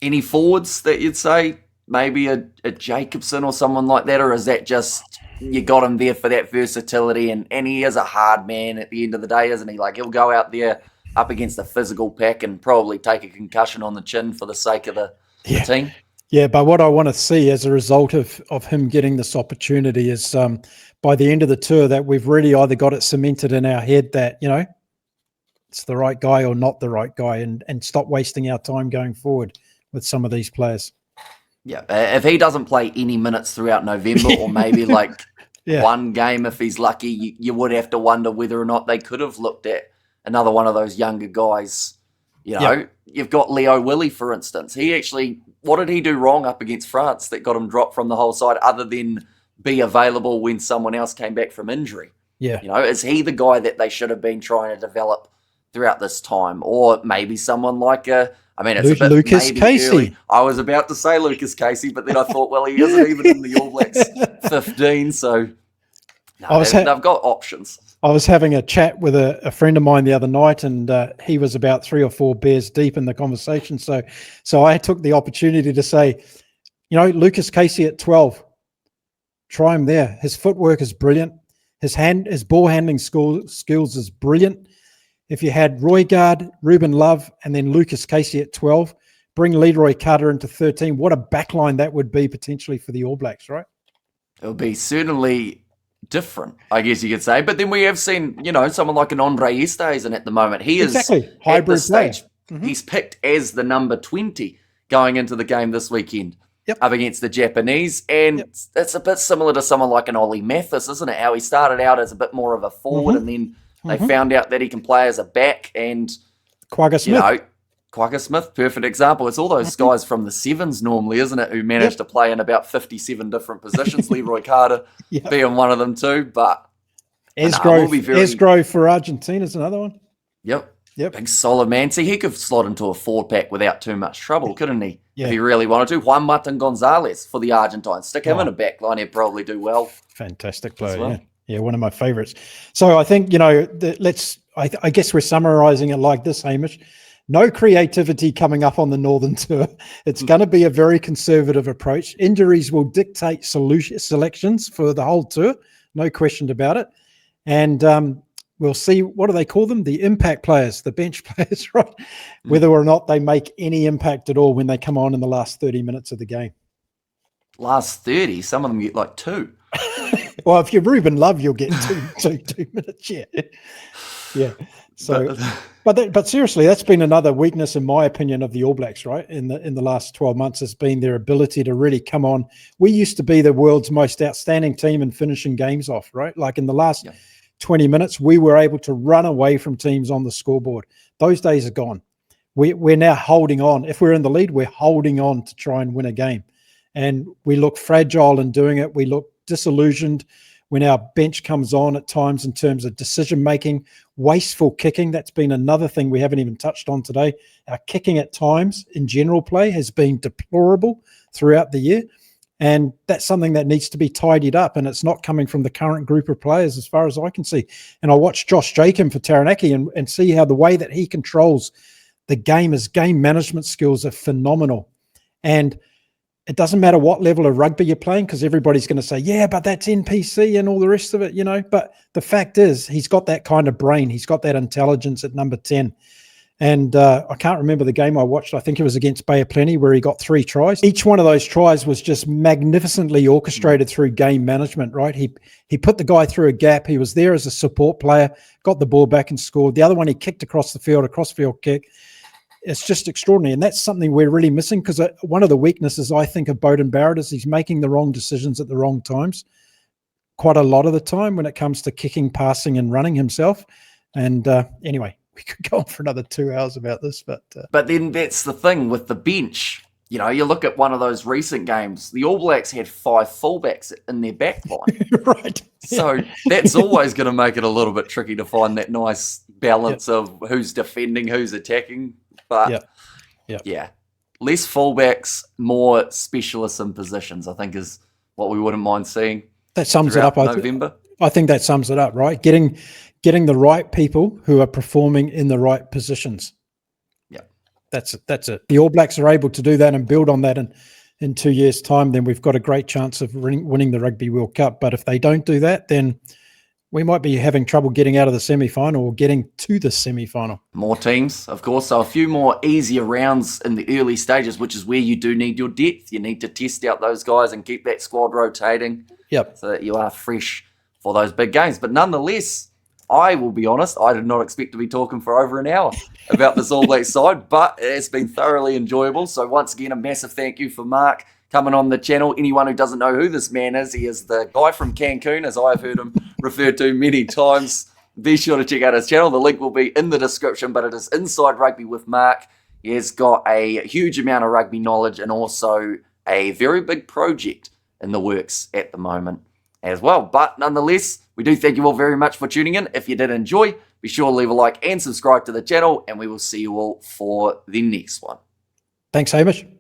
Any forwards that you'd say, maybe a Jacobson or someone like that, or is that just you got him there for that versatility, and he is a hard man at the end of the day, isn't he? Like, he'll go out there up against a physical pack and probably take a concussion on the chin for the sake of the team. Yeah, but what I want to see as a result of him getting this opportunity is by the end of the tour that we've really either got it cemented in our head that, you know, it's the right guy or not the right guy, and stop wasting our time going forward with some of these players. Yeah, if he doesn't play any minutes throughout November, or maybe like one game if he's lucky, you would have to wonder whether or not they could have looked at another one of those younger guys. You know, you've got Leo Willie, for instance. He actually, what did he do wrong up against France that got him dropped from the whole side, other than be available when someone else came back from injury? Yeah. You know, is he the guy that they should have been trying to develop throughout this time? Or maybe someone like it's a bit Lucas Casey. Early. I was about to say Lucas Casey, but then I thought, well, he isn't even in the All Blacks 15, so they've got options. I was having a chat with a friend of mine the other night, and he was about 3 or 4 beers deep in the conversation. So I took the opportunity to say, you know, Lucas Casey at 12, try him there. His footwork is brilliant. His ball handling skills is brilliant. If you had Roygaard, Ruben Love, and then Lucas Casey at 12, bring Leroy Carter into 13, what a backline that would be potentially for the All Blacks, right? It would be certainly different, I guess you could say. But then we have seen, you know, someone like an Andre Esterhuizen at the moment. He is hybrid stage. He's picked as the number 20 going into the game this weekend up against the Japanese. And it's a bit similar to someone like an Ollie Mathis, isn't it? How he started out as a bit more of a forward, and then they found out that he can play as a back. And Quagga Smith. You know, Quagga Smith, perfect example. It's all those guys from the sevens normally, isn't it, who managed to play in about 57 different positions. Leroy Carter being one of them too. But Esgrove for Argentina is another one. Yep. Big solid man. See, he could slot into a forward pack without too much trouble, couldn't he? If he really wanted to. Juan Martin Gonzalez for the Argentines. Stick him in a back line, he'd probably do well. Fantastic player, yeah, one of my favourites. So I think, I guess we're summarising it like this, Hamish. No creativity coming up on the Northern Tour. It's going to be a very conservative approach. Injuries will dictate selections for the whole tour, no question about it. And we'll see, what do they call them? The impact players, the bench players, right? Whether or not they make any impact at all when they come on in the last 30 minutes of the game. Last 30? Some of them get like 2. Well, if you're Ruben Love, you'll get 2 minutes, yeah. So, but seriously, that's been another weakness, in my opinion, of the All Blacks, right? In the last 12 months, has been their ability to really come on. We used to be the world's most outstanding team in finishing games off, right? Like in the last 20 minutes, we were able to run away from teams on the scoreboard. Those days are gone. We're now holding on. If we're in the lead, we're holding on to try and win a game. And we look fragile in doing it. We look disillusioned when our bench comes on at times in terms of decision-making, wasteful kicking. That's been another thing we haven't even touched on today. Our kicking at times in general play has been deplorable throughout the year. And that's something that needs to be tidied up. And it's not coming from the current group of players as far as I can see. And I watched Josh Jacob for Taranaki and see how the way that he controls the game, his game management skills are phenomenal. And it doesn't matter what level of rugby you're playing, because everybody's going to say, yeah, but that's NPC and all the rest of it, But the fact is, he's got that kind of brain. He's got that intelligence at number 10. And I can't remember the game I watched. I think it was against Bay of Plenty, where he got 3 tries. Each one of those tries was just magnificently orchestrated through game management, right? He put the guy through a gap. He was there as a support player, got the ball back and scored. The other one, he kicked across the field, a cross-field kick. It's just extraordinary. And that's something we're really missing, because one of the weaknesses, I think, of Beauden Barrett is he's making the wrong decisions at the wrong times quite a lot of the time when it comes to kicking, passing and running himself. And anyway, we could go on for another 2 hours about this. But then that's the thing with the bench. You look at one of those recent games, the All Blacks had 5 fullbacks in their back line. Right. So that's always going to make it a little bit tricky to find that nice balance of who's defending, who's attacking. But less fullbacks, more specialists in positions, I think, is what we wouldn't mind seeing. That sums it up. November. I think that sums it up, right? Getting the right people who are performing in the right positions. Yeah, that's it. The All Blacks are able to do that and build on that, and in 2 years' time, then we've got a great chance of winning the Rugby World Cup. But if they don't do that, then we might be having trouble getting out of the semi-final or getting to the semi-final. More teams, of course. So a few more easier rounds in the early stages, which is where you do need your depth. You need to test out those guys and keep that squad rotating so that you are fresh for those big games. But nonetheless, I will be honest, I did not expect to be talking for over an hour about this All Blacks side, but it's been thoroughly enjoyable. So once again, a massive thank you for Mark coming on the channel. Anyone who doesn't know who this man is, he is the guy from Cancun, as I've heard him referred to many times. Be sure to check out his channel. The link will be in the description, but it is Inside Rugby with Mark. He has got a huge amount of rugby knowledge and also a very big project in the works at the moment as well. But nonetheless, we do thank you all very much for tuning in. If you did enjoy, be sure to leave a like and subscribe to the channel, and we will see you all for the next one. Thanks, Hamish.